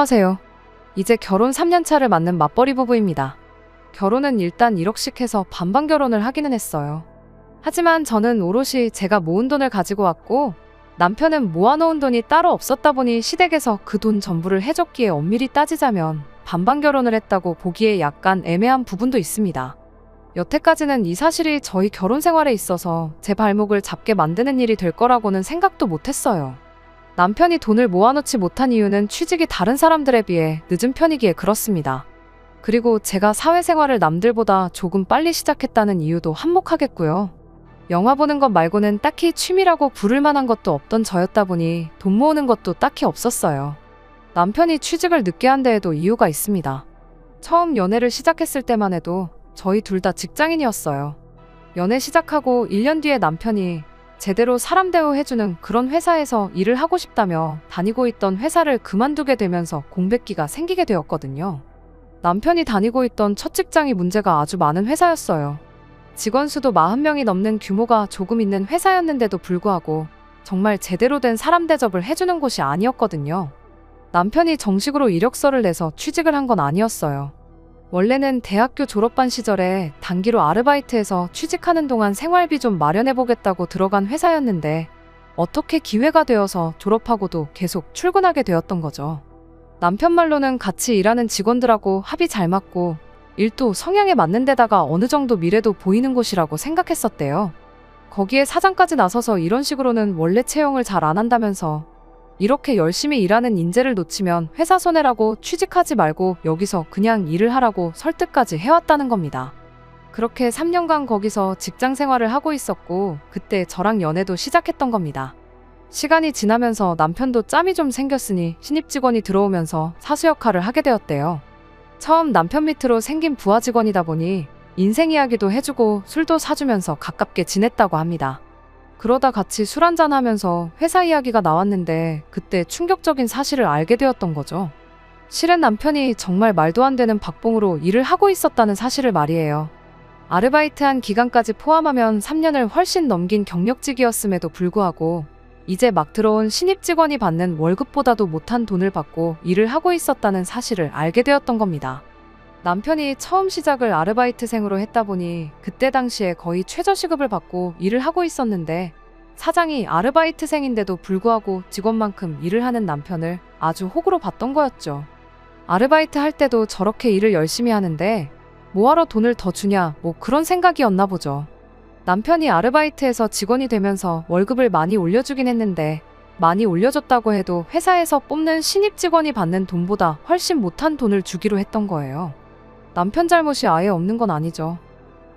안녕하세요. 이제 결혼 3년 차를 맞는 맞벌이 부부입니다. 결혼은 일단 1억씩 해서 반반 결혼을 하기는 했어요. 하지만 저는 오롯이 제가 모은 돈을 가지고 왔고 남편은 모아놓은 돈이 따로 없었다 보니 시댁에서 그 돈 전부를 해줬기에 엄밀히 따지자면 반반 결혼을 했다고 보기에 약간 애매한 부분도 있습니다. 여태까지는 이 사실이 저희 결혼 생활에 있어서 제 발목을 잡게 만드는 일이 될 거라고는 생각도 못했어요. 남편이 돈을 모아놓지 못한 이유는 취직이 다른 사람들에 비해 늦은 편이기에 그렇습니다. 그리고 제가 사회생활을 남들보다 조금 빨리 시작했다는 이유도 한몫하겠고요. 영화 보는 것 말고는 딱히 취미라고 부를 만한 것도 없던 저였다 보니 돈 모으는 것도 딱히 없었어요. 남편이 취직을 늦게 한 데에도 이유가 있습니다. 처음 연애를 시작했을 때만 해도 저희 둘 다 직장인이었어요. 연애 시작하고 1년 뒤에 남편이 제대로 사람 대우해주는 그런 회사에서 일을 하고 싶다며 다니고 있던 회사를 그만두게 되면서 공백기가 생기게 되었거든요. 남편이 다니고 있던 첫 직장이 문제가 아주 많은 회사였어요. 직원 수도 40명이 넘는 규모가 조금 있는 회사였는데도 불구하고 정말 제대로 된 사람 대접을 해주는 곳이 아니었거든요. 남편이 정식으로 이력서를 내서 취직을 한 건 아니었어요. 원래는 대학교 졸업반 시절에 단기로 아르바이트해서 취직하는 동안 생활비 좀 마련해보겠다고 들어간 회사였는데 어떻게 기회가 되어서 졸업하고도 계속 출근하게 되었던 거죠. 남편 말로는 같이 일하는 직원들하고 합이 잘 맞고 일도 성향에 맞는 데다가 어느 정도 미래도 보이는 곳이라고 생각했었대요. 거기에 사장까지 나서서 이런 식으로는 원래 채용을 잘 안 한다면서 이렇게 열심히 일하는 인재를 놓치면 회사 손해라고 취직하지 말고 여기서 그냥 일을 하라고 설득까지 해왔다는 겁니다. 그렇게 3년간 거기서 직장 생활을 하고 있었고 그때 저랑 연애도 시작했던 겁니다. 시간이 지나면서 남편도 짬이 좀 생겼으니 신입 직원이 들어오면서 사수 역할을 하게 되었대요. 처음 남편 밑으로 생긴 부하 직원이다 보니 인생 이야기도 해주고 술도 사주면서 가깝게 지냈다고 합니다. 그러다 같이 술 한잔 하면서 회사 이야기가 나왔는데 그때 충격적인 사실을 알게 되었던 거죠. 실은 남편이 정말 말도 안 되는 박봉으로 일을 하고 있었다는 사실을 말이에요. 아르바이트한 기간까지 포함하면 3년을 훨씬 넘긴 경력직이었음에도 불구하고 이제 막 들어온 신입 직원이 받는 월급보다도 못한 돈을 받고 일을 하고 있었다는 사실을 알게 되었던 겁니다. 남편이 처음 시작을 아르바이트생으로 했다 보니 그때 당시에 거의 최저시급을 받고 일을 하고 있었는데 사장이 아르바이트생인데도 불구하고 직원만큼 일을 하는 남편을 아주 호구로 봤던 거였죠. 아르바이트 할 때도 저렇게 일을 열심히 하는데 뭐하러 돈을 더 주냐 뭐 그런 생각이었나 보죠. 남편이 아르바이트에서 직원이 되면서 월급을 많이 올려주긴 했는데 많이 올려줬다고 해도 회사에서 뽑는 신입 직원이 받는 돈보다 훨씬 못한 돈을 주기로 했던 거예요. 남편 잘못이 아예 없는 건 아니죠.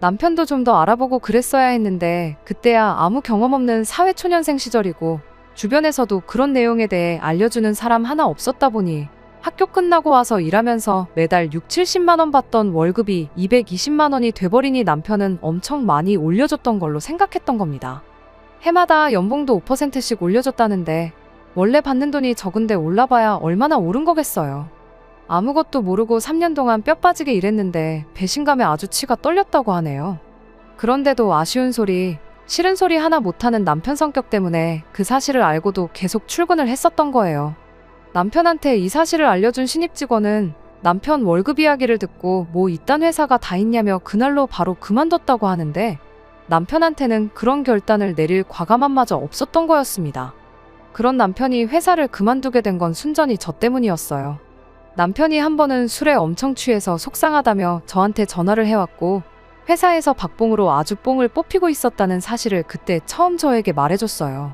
남편도 좀 더 알아보고 그랬어야 했는데 그때야 아무 경험 없는 사회초년생 시절이고 주변에서도 그런 내용에 대해 알려주는 사람 하나 없었다 보니 학교 끝나고 와서 일하면서 매달 6, 70만 원 받던 월급이 220만 원이 돼버리니 남편은 엄청 많이 올려줬던 걸로 생각했던 겁니다. 해마다 연봉도 5%씩 올려줬다는데 원래 받는 돈이 적은데 올라봐야 얼마나 오른 거겠어요. 아무것도 모르고 3년 동안 뼈 빠지게 일했는데 배신감에 아주 치가 떨렸다고 하네요. 그런데도 아쉬운 소리, 싫은 소리 하나 못하는 남편 성격 때문에 그 사실을 알고도 계속 출근을 했었던 거예요. 남편한테 이 사실을 알려준 신입 직원은 남편 월급 이야기를 듣고 뭐 이딴 회사가 다 있냐며 그날로 바로 그만뒀다고 하는데 남편한테는 그런 결단을 내릴 과감함마저 없었던 거였습니다. 그런 남편이 회사를 그만두게 된 건 순전히 저 때문이었어요. 남편이 한 번은 술에 엄청 취해서 속상하다며 저한테 전화를 해왔고 회사에서 박봉으로 아주 뽕을 뽑히고 있었다는 사실을 그때 처음 저에게 말해줬어요.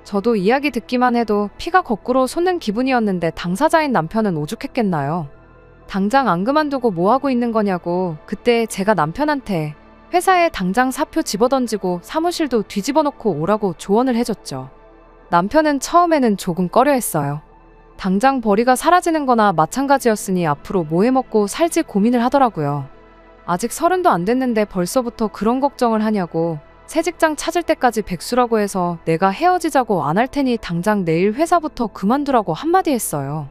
저도 이야기 듣기만 해도 피가 거꾸로 솟는 기분이었는데 당사자인 남편은 오죽했겠나요. 당장 안 그만두고 뭐하고 있는 거냐고 그때 제가 남편한테 회사에 당장 사표 집어던지고 사무실도 뒤집어놓고 오라고 조언을 해줬죠. 남편은 처음에는 조금 꺼려했어요. 당장 벌이가 사라지는 거나 마찬가지였으니 앞으로 뭐 해먹고 살지 고민을 하더라고요. 아직 30도 안 됐는데 벌써부터 그런 걱정을 하냐고 새 직장 찾을 때까지 백수라고 해서 내가 헤어지자고 안 할 테니 당장 내일 회사부터 그만두라고 한마디 했어요.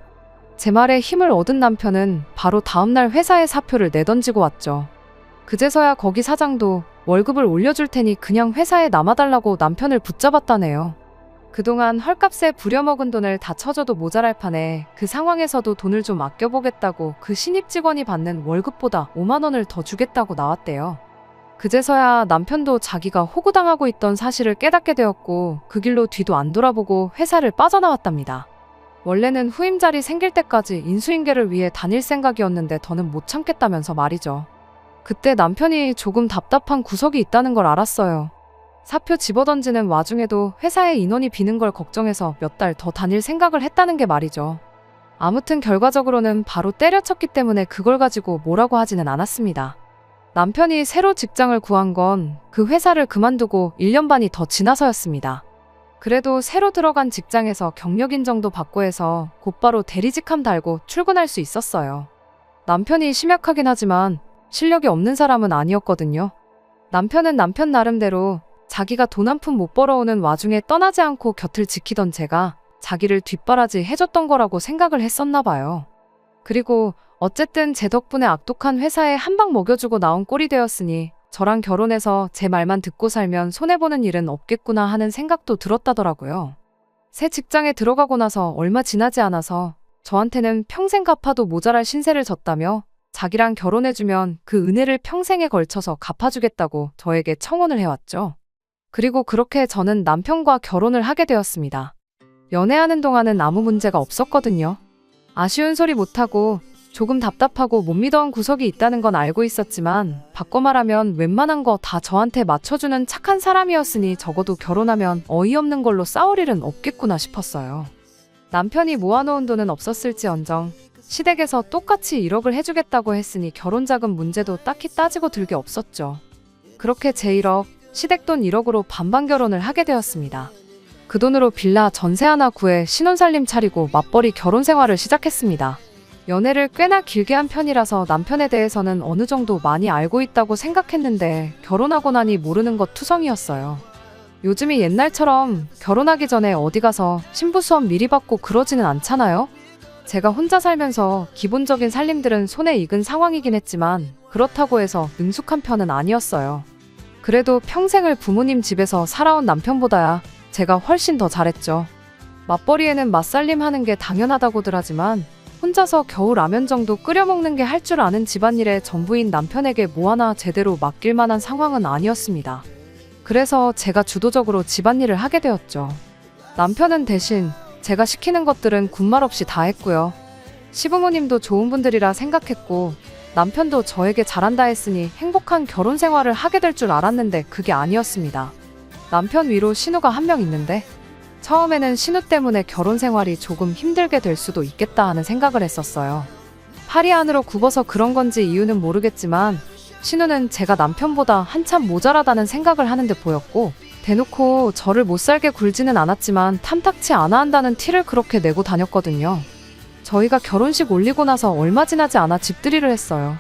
제 말에 힘을 얻은 남편은 바로 다음날 회사에 사표를 내던지고 왔죠. 그제서야 거기 사장도 월급을 올려줄 테니 그냥 회사에 남아달라고 남편을 붙잡았다네요. 그동안 헐값에 부려먹은 돈을 다 쳐줘도 모자랄 판에 그 상황에서도 돈을 좀 아껴보겠다고 그 신입 직원이 받는 월급보다 5만 원을 더 주겠다고 나왔대요. 그제서야 남편도 자기가 호구당하고 있던 사실을 깨닫게 되었고 그 길로 뒤도 안 돌아보고 회사를 빠져나왔답니다. 원래는 후임 자리 생길 때까지 인수인계를 위해 다닐 생각이었는데 더는 못 참겠다면서 말이죠. 그때 남편이 조금 답답한 구석이 있다는 걸 알았어요. 사표 집어던지는 와중에도 회사에 인원이 비는 걸 걱정해서 몇 달 더 다닐 생각을 했다는 게 말이죠. 아무튼 결과적으로는 바로 때려쳤기 때문에 그걸 가지고 뭐라고 하지는 않았습니다. 남편이 새로 직장을 구한 건 그 회사를 그만두고 1년 반이 더 지나서였습니다. 그래도 새로 들어간 직장에서 경력 인정도 받고 해서 곧바로 대리직함 달고 출근할 수 있었어요. 남편이 심약하긴 하지만 실력이 없는 사람은 아니었거든요. 남편은 남편 나름대로 자기가 돈 한 푼 못 벌어오는 와중에 떠나지 않고 곁을 지키던 제가 자기를 뒷바라지 해줬던 거라고 생각을 했었나 봐요. 그리고 어쨌든 제 덕분에 악독한 회사에 한 방 먹여주고 나온 꼴이 되었으니 저랑 결혼해서 제 말만 듣고 살면 손해보는 일은 없겠구나 하는 생각도 들었다더라고요. 새 직장에 들어가고 나서 얼마 지나지 않아서 저한테는 평생 갚아도 모자랄 신세를 졌다며 자기랑 결혼해주면 그 은혜를 평생에 걸쳐서 갚아주겠다고 저에게 청혼을 해왔죠. 그리고 그렇게 저는 남편과 결혼을 하게 되었습니다. 연애하는 동안은 아무 문제가 없었거든요. 아쉬운 소리 못하고 조금 답답하고 못 믿어온 구석이 있다는 건 알고 있었지만 바꿔 말하면 웬만한 거 다 저한테 맞춰주는 착한 사람이었으니 적어도 결혼하면 어이없는 걸로 싸울 일은 없겠구나 싶었어요. 남편이 모아놓은 돈은 없었을지언정 시댁에서 똑같이 1억을 해주겠다고 했으니 결혼자금 문제도 딱히 따지고 들 게 없었죠. 그렇게 제 1억, 시댁돈 1억으로 반반 결혼을 하게 되었습니다. 그 돈으로 빌라 전세 하나 구해 신혼살림 차리고 맞벌이 결혼 생활을 시작했습니다. 연애를 꽤나 길게 한 편이라서 남편에 대해서는 어느 정도 많이 알고 있다고 생각했는데 결혼하고 나니 모르는 것 투성이었어요. 요즘이 옛날처럼 결혼하기 전에 어디 가서 신부 수업 미리 받고 그러지는 않잖아요? 제가 혼자 살면서 기본적인 살림들은 손에 익은 상황이긴 했지만 그렇다고 해서 능숙한 편은 아니었어요. 그래도 평생을 부모님 집에서 살아온 남편보다야 제가 훨씬 더 잘했죠. 맞벌이에는 맞살림 하는 게 당연하다고들 하지만 혼자서 겨우 라면 정도 끓여 먹는 게 할 줄 아는 집안일에 전부인 남편에게 뭐 하나 제대로 맡길 만한 상황은 아니었습니다. 그래서 제가 주도적으로 집안일을 하게 되었죠. 남편은 대신 제가 시키는 것들은 군말 없이 다 했고요. 시부모님도 좋은 분들이라 생각했고 남편도 저에게 잘한다 했으니 행복한 결혼 생활을 하게 될 줄 알았는데 그게 아니었습니다. 남편 위로 신우가 한 명 있는데 처음에는 신우 때문에 결혼 생활이 조금 힘들게 될 수도 있겠다 하는 생각을 했었어요. 팔이 안으로 굽어서 그런 건지 이유는 모르겠지만 신우는 제가 남편보다 한참 모자라다는 생각을 하는 듯 보였고 대놓고 저를 못살게 굴지는 않았지만 탐탁치 않아 한다는 티를 그렇게 내고 다녔거든요. 저희가 결혼식 올리고 나서 얼마 지나지 않아 집들이를 했어요.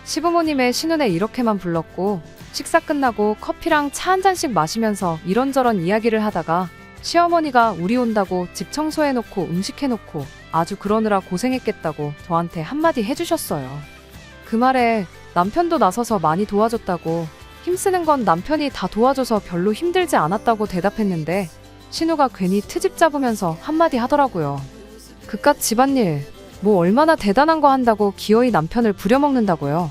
시부모님의 신혼에 이렇게만 불렀고 식사 끝나고 커피랑 차 한 잔씩 마시면서 이런저런 이야기를 하다가 시어머니가 우리 온다고 집 청소해놓고 음식해놓고 아주 그러느라 고생했겠다고 저한테 한마디 해주셨어요. 그 말에 남편도 나서서 많이 도와줬다고 힘쓰는 건 남편이 다 도와줘서 별로 힘들지 않았다고 대답했는데 신우가 괜히 트집 잡으면서 한마디 하더라고요. 그깟 집안일 뭐 얼마나 대단한 거 한다고 기어이 남편을 부려먹는다고요.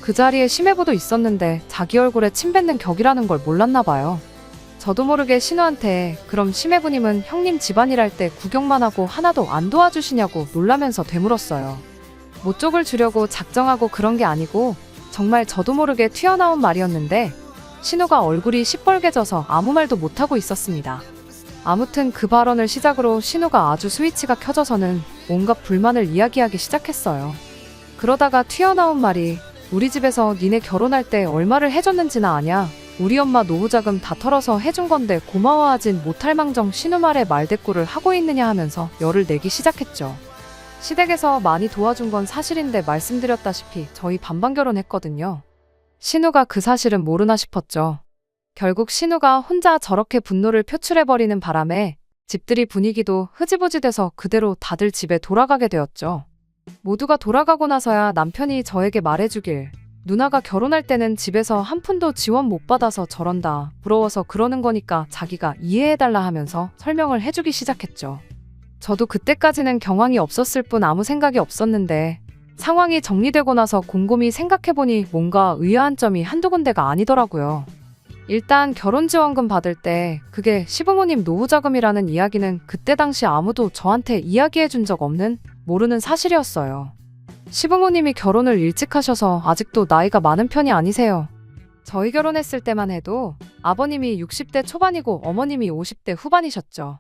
그 자리에 심해부도 있었는데 자기 얼굴에 침 뱉는 격이라는 걸 몰랐나 봐요. 저도 모르게 신우한테 그럼 심해부님은 형님 집안일 할 때 구경만 하고 하나도 안 도와주시냐고 놀라면서 되물었어요. 모쪽을 주려고 작정하고 그런 게 아니고 정말 저도 모르게 튀어나온 말이었는데 신우가 얼굴이 시뻘개져서 아무 말도 못하고 있었습니다. 아무튼 그 발언을 시작으로 신우가 아주 스위치가 켜져서는 온갖 불만을 이야기하기 시작했어요. 그러다가 튀어나온 말이 우리 집에서 니네 결혼할 때 얼마를 해줬는지나 아냐? 우리 엄마 노후자금 다 털어서 해준 건데 고마워하진 못할 망정 신우 말에 말대꾸를 하고 있느냐 하면서 열을 내기 시작했죠. 시댁에서 많이 도와준 건 사실인데 말씀드렸다시피 저희 반반 결혼했거든요. 신우가 그 사실은 모르나 싶었죠. 결국 신우가 혼자 저렇게 분노를 표출해버리는 바람에 집들이 분위기도 흐지부지 돼서 그대로 다들 집에 돌아가게 되었죠. 모두가 돌아가고 나서야 남편이 저에게 말해주길 누나가 결혼할 때는 집에서 한 푼도 지원 못 받아서 저런다, 부러워서 그러는 거니까 자기가 이해해달라 하면서 설명을 해주기 시작했죠. 저도 그때까지는 경황이 없었을 뿐 아무 생각이 없었는데 상황이 정리되고 나서 곰곰이 생각해보니 뭔가 의아한 점이 한두 군데가 아니더라고요. 일단 결혼지원금 받을 때 그게 시부모님 노후자금이라는 이야기는 그때 당시 아무도 저한테 이야기해준 적 없는, 모르는 사실이었어요. 시부모님이 결혼을 일찍 하셔서 아직도 나이가 많은 편이 아니세요. 저희 결혼했을 때만 해도 아버님이 60대 초반이고 어머님이 50대 후반이셨죠.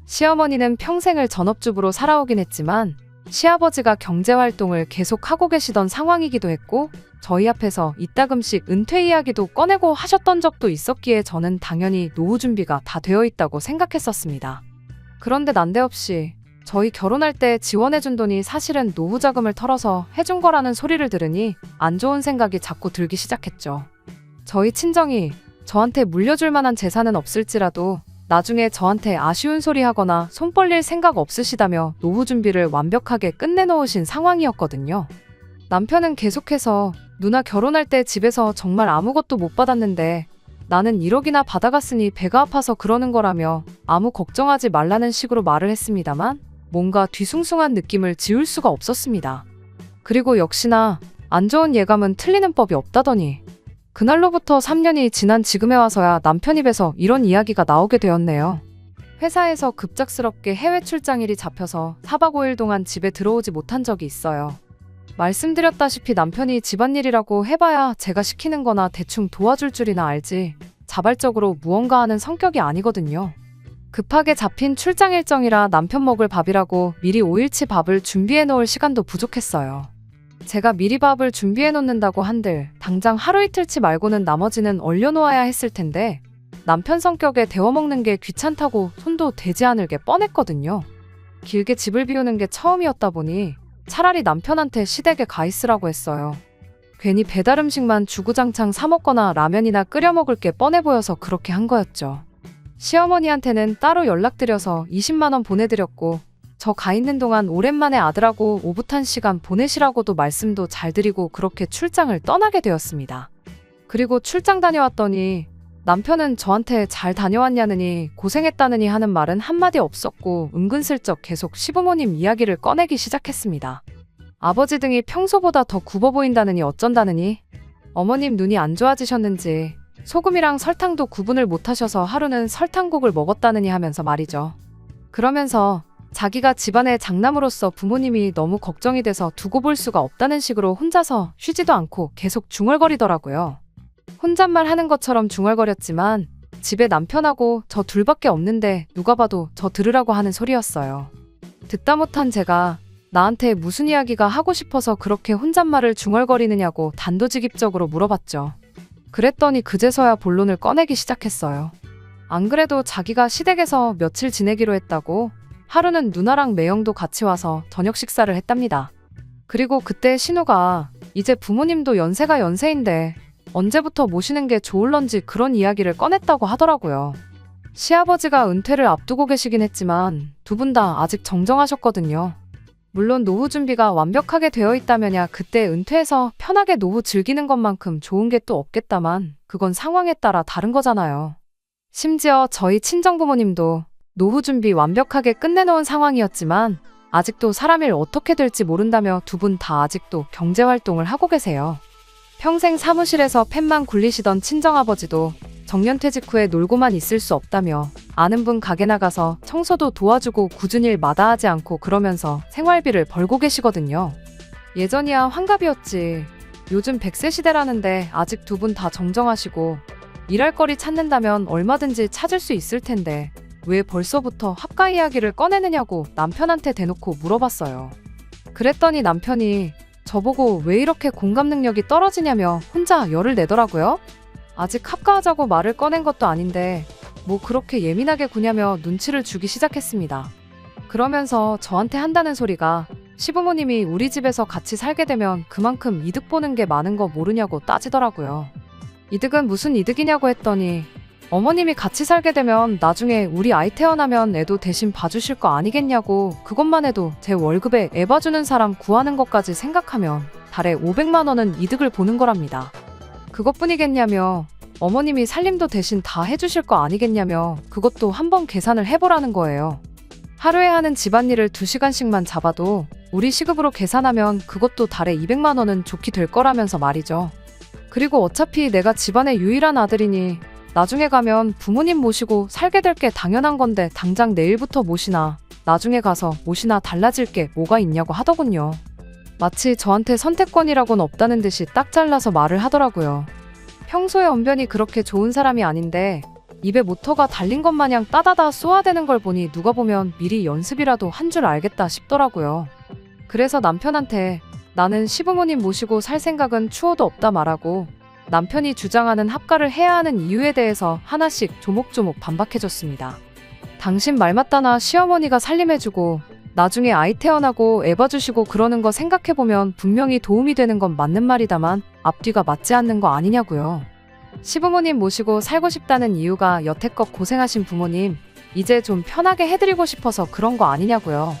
시어머니는 평생을 전업주부로 살아오긴 했지만 시아버지가 경제활동을 계속 하고 계시던 상황이기도 했고 저희 앞에서 이따금씩 은퇴 이야기도 꺼내고 하셨던 적도 있었기에 저는 당연히 노후 준비가 다 되어 있다고 생각했었습니다. 그런데 난데없이 저희 결혼할 때 지원해준 돈이 사실은 노후 자금을 털어서 해준 거라는 소리를 들으니 안 좋은 생각이 자꾸 들기 시작했죠. 저희 친정이 저한테 물려줄 만한 재산은 없을지라도 나중에 저한테 아쉬운 소리 하거나 손 벌릴 생각 없으시다며 노후 준비를 완벽하게 끝내놓으신 상황이었거든요. 남편은 계속해서 누나 결혼할 때 집에서 정말 아무것도 못 받았는데 나는 1억이나 받아갔으니 배가 아파서 그러는 거라며 아무 걱정하지 말라는 식으로 말을 했습니다만 뭔가 뒤숭숭한 느낌을 지울 수가 없었습니다. 그리고 역시나 안 좋은 예감은 틀리는 법이 없다더니 그날로부터 3년이 지난 지금에 와서야 남편 입에서 이런 이야기가 나오게 되었네요. 회사에서 급작스럽게 해외 출장일이 잡혀서 4박 5일 동안 집에 들어오지 못한 적이 있어요. 말씀드렸다시피 남편이 집안일이라고 해봐야 제가 시키는 거나 대충 도와줄 줄이나 알지 자발적으로 무언가 하는 성격이 아니거든요. 급하게 잡힌 출장 일정이라 남편 먹을 밥이라고 미리 5일치 밥을 준비해 놓을 시간도 부족했어요. 제가 미리 밥을 준비해 놓는다고 한들 당장 하루 이틀치 말고는 나머지는 얼려놓아야 했을 텐데 남편 성격에 데워 먹는 게 귀찮다고 손도 대지 않을 게 뻔했거든요. 길게 집을 비우는 게 처음이었다 보니 차라리 남편한테 시댁에 가 있으라고 했어요. 괜히 배달 음식만 주구장창 사 먹거나 라면이나 끓여 먹을 게 뻔해 보여서 그렇게 한 거였죠. 시어머니한테는 따로 연락드려서 20만 원 보내드렸고 저 가 있는 동안 오랜만에 아들하고 오붓한 시간 보내시라고도 말씀도 잘 드리고 그렇게 출장을 떠나게 되었습니다. 그리고 출장 다녀왔더니 남편은 저한테 잘 다녀왔냐느니 고생했다느니 하는 말은 한마디 없었고 은근슬쩍 계속 시부모님 이야기를 꺼내기 시작했습니다. 아버지 등이 평소보다 더 굽어 보인다느니 어쩐다느니 어머님 눈이 안 좋아지셨는지 소금이랑 설탕도 구분을 못하셔서 하루는 설탕국을 먹었다느니 하면서 말이죠. 그러면서 자기가 집안의 장남으로서 부모님이 너무 걱정이 돼서 두고 볼 수가 없다는 식으로 혼자서 쉬지도 않고 계속 중얼거리더라고요. 혼잣말 하는 것처럼 중얼거렸지만 집에 남편하고 저 둘밖에 없는데 누가 봐도 저 들으라고 하는 소리였어요. 듣다 못한 제가 나한테 무슨 이야기가 하고 싶어서 그렇게 혼잣말을 중얼거리느냐고 단도직입적으로 물어봤죠. 그랬더니 그제서야 본론을 꺼내기 시작했어요. 안 그래도 자기가 시댁에서 며칠 지내기로 했다고 하루는 누나랑 매형도 같이 와서 저녁 식사를 했답니다. 그리고 그때 신우가 이제 부모님도 연세가 연세인데 언제부터 모시는 게 좋을런지 그런 이야기를 꺼냈다고 하더라고요. 시아버지가 은퇴를 앞두고 계시긴 했지만 두 분 다 아직 정정하셨거든요. 물론 노후 준비가 완벽하게 되어 있다면야 그때 은퇴해서 편하게 노후 즐기는 것만큼 좋은 게 또 없겠다만 그건 상황에 따라 다른 거잖아요. 심지어 저희 친정부모님도 노후 준비 완벽하게 끝내놓은 상황이었지만 아직도 사람 일 어떻게 될지 모른다며 두 분 다 아직도 경제활동을 하고 계세요. 평생 사무실에서 펜만 굴리시던 친정아버지도 정년퇴직 후에 놀고만 있을 수 없다며 아는 분 가게 나가서 청소도 도와주고 굳은 일 마다하지 않고 그러면서 생활비를 벌고 계시거든요. 예전이야 환갑이었지. 요즘 100세 시대라는데 아직 두 분 다 정정하시고 일할 거리 찾는다면 얼마든지 찾을 수 있을 텐데 왜 벌써부터 합가 이야기를 꺼내느냐고 남편한테 대놓고 물어봤어요. 그랬더니 남편이 저보고 왜 이렇게 공감 능력이 떨어지냐며 혼자 열을 내더라고요. 아직 합가하자고 말을 꺼낸 것도 아닌데 뭐 그렇게 예민하게 구냐며 눈치를 주기 시작했습니다. 그러면서 저한테 한다는 소리가 시부모님이 우리 집에서 같이 살게 되면 그만큼 이득 보는 게 많은 거 모르냐고 따지더라고요. 이득은 무슨 이득이냐고 했더니 어머님이 같이 살게 되면 나중에 우리 아이 태어나면 애도 대신 봐주실 거 아니겠냐고 그것만 해도 제 월급에 애 봐주는 사람 구하는 것까지 생각하면 달에 500만 원은 이득을 보는 거랍니다. 그것뿐이겠냐며 어머님이 살림도 대신 다 해주실 거 아니겠냐며 그것도 한번 계산을 해보라는 거예요. 하루에 하는 집안일을 2시간씩만 잡아도 우리 시급으로 계산하면 그것도 달에 200만 원은 좋게 될 거라면서 말이죠. 그리고 어차피 내가 집안의 유일한 아들이니 나중에 가면 부모님 모시고 살게 될 게 당연한 건데 당장 내일부터 모시나 나중에 가서 모시나 달라질 게 뭐가 있냐고 하더군요. 마치 저한테 선택권이라고는 없다는 듯이 딱 잘라서 말을 하더라고요. 평소에 언변이 그렇게 좋은 사람이 아닌데 입에 모터가 달린 것 마냥 따다다 쏘아대는 걸 보니 누가 보면 미리 연습이라도 한 줄 알겠다 싶더라고요. 그래서 남편한테 나는 시부모님 모시고 살 생각은 추호도 없다 말하고 남편이 주장하는 합가를 해야 하는 이유에 대해서 하나씩 조목조목 반박해줬습니다. 당신 말 맞다나 시어머니가 살림해주고 나중에 아이 태어나고 애 봐주시고 그러는 거 생각해보면 분명히 도움이 되는 건 맞는 말이다만 앞뒤가 맞지 않는 거 아니냐고요. 시부모님 모시고 살고 싶다는 이유가 여태껏 고생하신 부모님 이제 좀 편하게 해드리고 싶어서 그런 거 아니냐고요.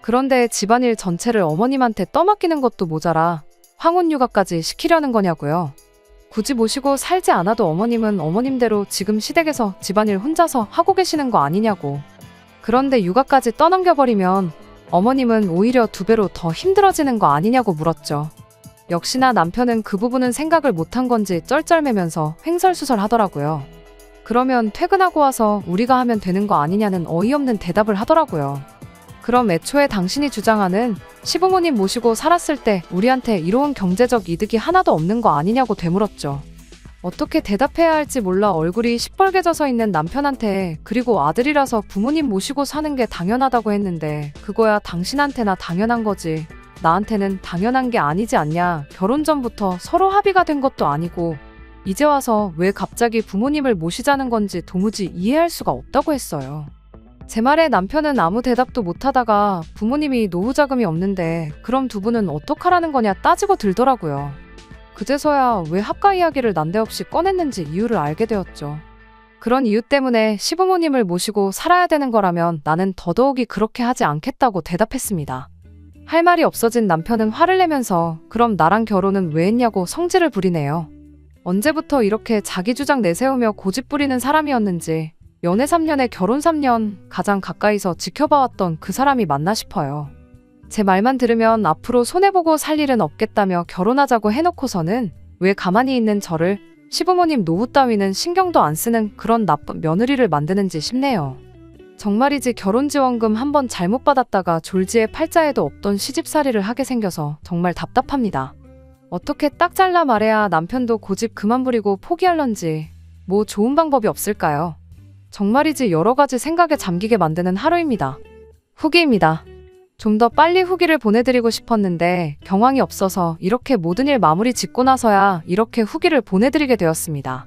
그런데 집안일 전체를 어머님한테 떠맡기는 것도 모자라 황혼육아까지 시키려는 거냐고요. 굳이 모시고 살지 않아도 어머님은 어머님대로 지금 시댁에서 집안일 혼자서 하고 계시는 거 아니냐고. 그런데 육아까지 떠넘겨버리면 어머님은 오히려 2배로 더 힘들어지는 거 아니냐고 물었죠. 역시나 남편은 그 부분은 생각을 못한 건지 쩔쩔매면서 횡설수설 하더라고요. 그러면 퇴근하고 와서 우리가 하면 되는 거 아니냐는 어이없는 대답을 하더라고요. 그럼 애초에 당신이 주장하는 시부모님 모시고 살았을 때 우리한테 이로운 경제적 이득이 하나도 없는 거 아니냐고 되물었죠. 어떻게 대답해야 할지 몰라 얼굴이 시뻘게 져서 있는 남편한테 그리고 아들이라서 부모님 모시고 사는 게 당연하다고 했는데 그거야 당신한테나 당연한 거지 나한테는 당연한 게 아니지 않냐. 결혼 전부터 서로 합의가 된 것도 아니고 이제 와서 왜 갑자기 부모님을 모시자는 건지 도무지 이해할 수가 없다고 했어요. 제 말에 남편은 아무 대답도 못하다가 부모님이 노후 자금이 없는데 그럼 두 분은 어떡하라는 거냐 따지고 들더라고요. 그제서야 왜 합가 이야기를 난데없이 꺼냈는지 이유를 알게 되었죠. 그런 이유 때문에 시부모님을 모시고 살아야 되는 거라면 나는 더더욱이 그렇게 하지 않겠다고 대답했습니다. 할 말이 없어진 남편은 화를 내면서 그럼 나랑 결혼은 왜 했냐고 성질을 부리네요. 언제부터 이렇게 자기 주장 내세우며 고집 부리는 사람이었는지 연애 3년에 결혼 3년 가장 가까이서 지켜봐왔던 그 사람이 맞나 싶어요. 제 말만 들으면 앞으로 손해보고 살 일은 없겠다며 결혼하자고 해놓고서는 왜 가만히 있는 저를 시부모님 노후 따위는 신경도 안 쓰는 그런 나쁜 며느리를 만드는지 싶네요. 정말이지 결혼지원금 한번 잘못 받았다가 졸지에 팔자에도 없던 시집살이를 하게 생겨서 정말 답답합니다. 어떻게 딱 잘라 말해야 남편도 고집 그만 부리고 포기할런지 뭐 좋은 방법이 없을까요? 정말이지 여러 가지 생각에 잠기게 만드는 하루입니다. 후기입니다. 좀 더 빨리 후기를 보내드리고 싶었는데 경황이 없어서 이렇게 모든 일 마무리 짓고 나서야 이렇게 후기를 보내드리게 되었습니다.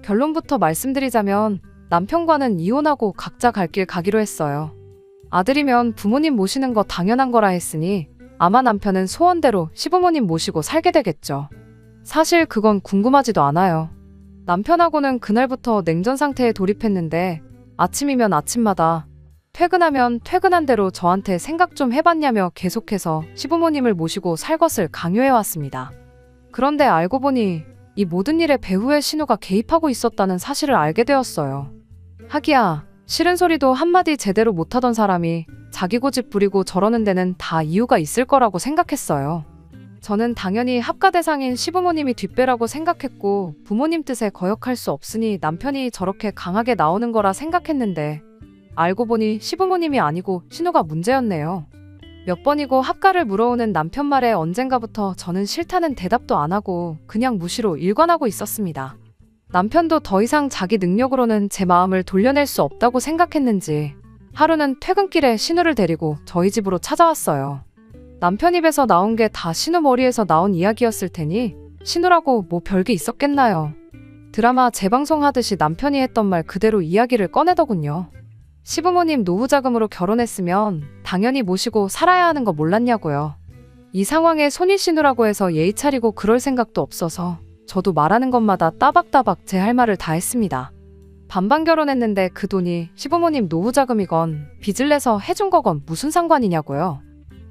결론부터 말씀드리자면 남편과는 이혼하고 각자 갈 길 가기로 했어요. 아들이면 부모님 모시는 거 당연한 거라 했으니 아마 남편은 소원대로 시부모님 모시고 살게 되겠죠. 사실 그건 궁금하지도 않아요. 남편하고는 그날부터 냉전 상태에 돌입했는데 아침이면 아침마다 퇴근하면 퇴근한 대로 저한테 생각 좀 해봤냐며 계속해서 시부모님을 모시고 살 것을 강요해왔습니다. 그런데 알고 보니 이 모든 일에 배우의 신우가 개입하고 있었다는 사실을 알게 되었어요. 하기야 싫은 소리도 한마디 제대로 못하던 사람이 자기 고집 부리고 저러는 데는 다 이유가 있을 거라고 생각했어요. 저는 당연히 합가 대상인 시부모님이 뒷배라고 생각했고 부모님 뜻에 거역할 수 없으니 남편이 저렇게 강하게 나오는 거라 생각했는데 알고 보니 시부모님이 아니고 신우가 문제였네요. 몇 번이고 합가를 물어오는 남편 말에 언젠가부터 저는 싫다는 대답도 안 하고 그냥 무시로 일관하고 있었습니다. 남편도 더 이상 자기 능력으로는 제 마음을 돌려낼 수 없다고 생각했는지 하루는 퇴근길에 신우를 데리고 저희 집으로 찾아왔어요. 남편 입에서 나온 게 다 신우 머리에서 나온 이야기였을 테니 신우라고 뭐 별게 있었겠나요. 드라마 재방송하듯이 남편이 했던 말 그대로 이야기를 꺼내더군요. 시부모님 노후자금으로 결혼했으면 당연히 모시고 살아야 하는 거 몰랐냐고요. 이 상황에 손이신우라고 해서 예의 차리고 그럴 생각도 없어서 저도 말하는 것마다 따박따박 제 할 말을 다 했습니다. 반반 결혼했는데 그 돈이 시부모님 노후자금이건 빚을 내서 해준 거건 무슨 상관이냐고요.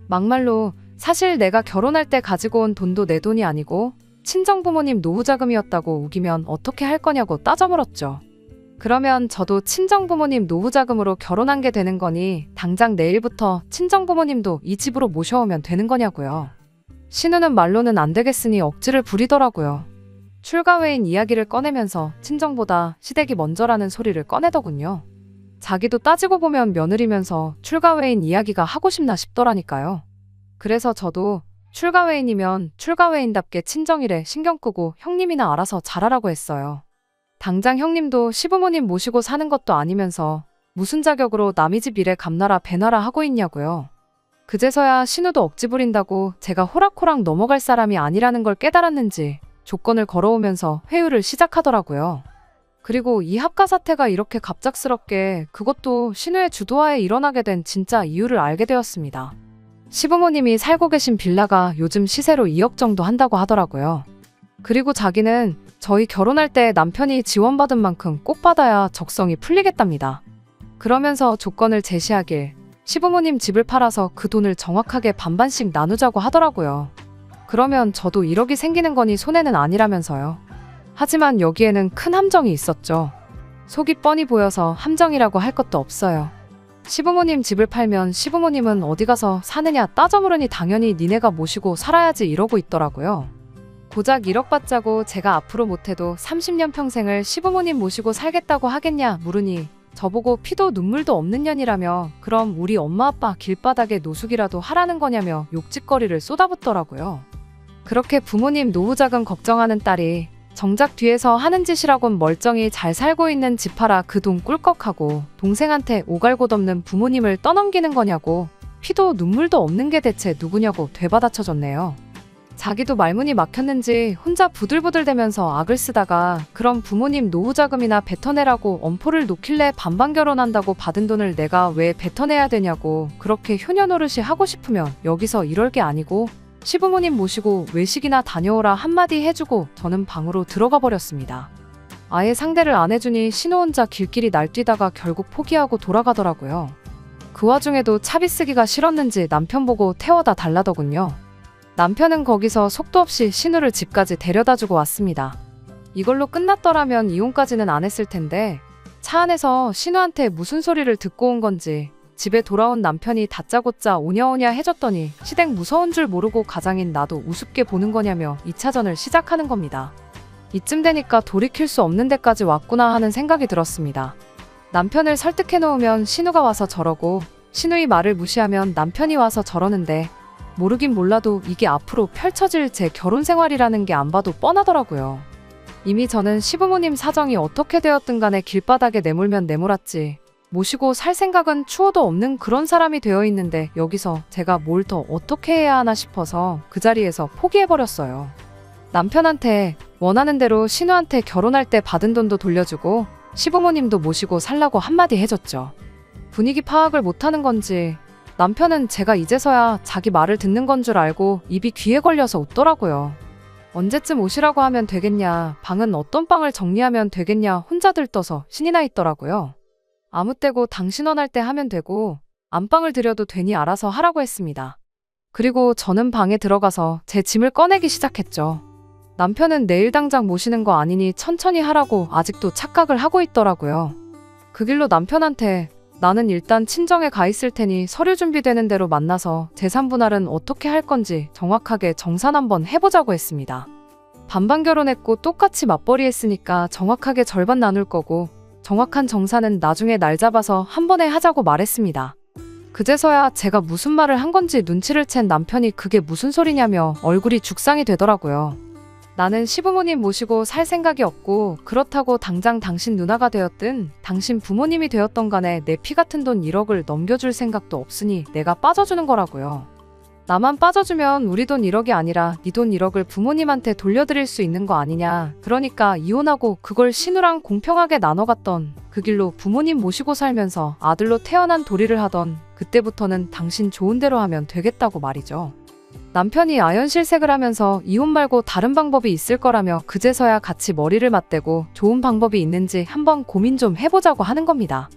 막말로 사실 내가 결혼할 때 가지고 온 돈도 내 돈이 아니고 친정부모님 노후자금이었다고 우기면 어떻게 할 거냐고 따져물었죠. 그러면 저도 친정부모님 노후자금으로 결혼한 게 되는 거니 당장 내일부터 친정부모님도 이 집으로 모셔오면 되는 거냐고요. 신우는 말로는 안 되겠으니 억지를 부리더라고요. 출가 외인 이야기를 꺼내면서 친정보다 시댁이 먼저라는 소리를 꺼내더군요. 자기도 따지고 보면 며느리면서 출가 외인 이야기가 하고 싶나 싶더라니까요. 그래서 저도 출가 외인이면 출가 외인답게 친정일에 신경 끄고 형님이나 알아서 잘하라고 했어요. 당장 형님도 시부모님 모시고 사는 것도 아니면서 무슨 자격으로 남의 집 일에 감나라 배나라 하고 있냐고요. 그제서야 신우도 억지 부린다고 제가 호락호락 넘어갈 사람이 아니라는 걸 깨달았는지 조건을 걸어오면서 회유를 시작하더라고요. 그리고 이 합가 사태가 이렇게 갑작스럽게 그것도 신우의 주도하에 일어나게 된 진짜 이유를 알게 되었습니다. 시부모님이 살고 계신 빌라가 요즘 시세로 2억 정도 한다고 하더라고요. 그리고 자기는 저희 결혼할 때 남편이 지원받은 만큼 꼭 받아야 적성이 풀리겠답니다. 그러면서 조건을 제시하길 시부모님 집을 팔아서 그 돈을 정확하게 반반씩 나누자고 하더라고요. 그러면 저도 1억이 생기는 거니 손해는 아니라면서요. 하지만 여기에는 큰 함정이 있었죠. 속이 뻔히 보여서 함정이라고 할 것도 없어요. 시부모님 집을 팔면 시부모님은 어디 가서 사느냐 따져물으니 당연히 니네가 모시고 살아야지 이러고 있더라고요. 고작 1억 받자고 제가 앞으로 못해도 30년 평생을 시부모님 모시고 살겠다고 하겠냐 물으니 저보고 피도 눈물도 없는 년이라며 그럼 우리 엄마 아빠 길바닥에 노숙이라도 하라는 거냐며 욕짓거리를 쏟아붓더라고요. 그렇게 부모님 노후자금 걱정하는 딸이 정작 뒤에서 하는 짓이라곤 멀쩡히 잘 살고 있는 집 팔아 그 돈 꿀꺽하고 동생한테 오갈곳없는 부모님을 떠넘기는 거냐고 피도 눈물도 없는 게 대체 누구냐고 되받아쳐줬네요. 자기도 말문이 막혔는지 혼자 부들부들대면서 악을 쓰다가 그럼 부모님 노후자금이나 뱉어내라고 엄포를 놓길래 반반 결혼한다고 받은 돈을 내가 왜 뱉어내야 되냐고 그렇게 효녀 노릇이 하고 싶으면 여기서 이럴 게 아니고 시부모님 모시고 외식이나 다녀오라 한마디 해주고 저는 방으로 들어가 버렸습니다. 아예 상대를 안 해주니 신우 혼자 길길이 날뛰다가 결국 포기하고 돌아가더라고요. 그 와중에도 차비 쓰기가 싫었는지 남편 보고 태워다 달라더군요. 남편은 거기서 속도 없이 신우를 집까지 데려다주고 왔습니다. 이걸로 끝났더라면 이혼까지는 안 했을 텐데 차 안에서 신우한테 무슨 소리를 듣고 온 건지 집에 돌아온 남편이 다짜고짜 오냐오냐 해줬더니 시댁 무서운 줄 모르고 가장인 나도 우습게 보는 거냐며 2차전을 시작하는 겁니다. 이쯤 되니까 돌이킬 수 없는 데까지 왔구나 하는 생각이 들었습니다. 남편을 설득해 놓으면 신우가 와서 저러고 신우의 말을 무시하면 남편이 와서 저러는데 모르긴 몰라도 이게 앞으로 펼쳐질 제 결혼 생활이라는 게 안 봐도 뻔하더라고요. 이미 저는 시부모님 사정이 어떻게 되었든 간에 길바닥에 내몰면 내몰았지 모시고 살 생각은 추호도 없는 그런 사람이 되어 있는데 여기서 제가 뭘 더 어떻게 해야 하나 싶어서 그 자리에서 포기해버렸어요. 남편한테 원하는 대로 신우한테 결혼할 때 받은 돈도 돌려주고 시부모님도 모시고 살라고 한마디 해줬죠. 분위기 파악을 못하는 건지 남편은 제가 이제서야 자기 말을 듣는 건 줄 알고 입이 귀에 걸려서 웃더라고요. 언제쯤 오시라고 하면 되겠냐, 방은 어떤 방을 정리하면 되겠냐 혼자 들떠서 신이 나 있더라고요. 아무 때고 당신 원할 때 하면 되고 안방을 들여도 되니 알아서 하라고 했습니다. 그리고 저는 방에 들어가서 제 짐을 꺼내기 시작했죠. 남편은 내일 당장 모시는 거 아니니 천천히 하라고 아직도 착각을 하고 있더라고요. 그 길로 남편한테 나는 일단 친정에 가 있을 테니 서류 준비되는 대로 만나서 재산 분할은 어떻게 할 건지 정확하게 정산 한번 해보자고 했습니다. 반반 결혼했고 똑같이 맞벌이 했으니까 정확하게 절반 나눌 거고 정확한 정산은 나중에 날 잡아서 한 번에 하자고 말했습니다. 그제서야 제가 무슨 말을 한 건지 눈치를 챈 남편이 그게 무슨 소리냐며 얼굴이 죽상이 되더라고요. 나는 시부모님 모시고 살 생각이 없고 그렇다고 당장 당신 누나가 되었든 당신 부모님이 되었던 간에 내 피 같은 돈 1억을 넘겨줄 생각도 없으니 내가 빠져주는 거라고요. 나만 빠져주면 우리 돈 1억이 아니라 네 돈 1억을 부모님한테 돌려드릴 수 있는 거 아니냐. 그러니까 이혼하고 그걸 신우랑 공평하게 나눠갔던 그 길로 부모님 모시고 살면서 아들로 태어난 도리를 하던 그때부터는 당신 좋은 대로 하면 되겠다고 말이죠. 남편이 아연실색을 하면서 이혼 말고 다른 방법이 있을 거라며 그제서야 같이 머리를 맞대고 좋은 방법이 있는지 한번 고민 좀 해보자고 하는 겁니다.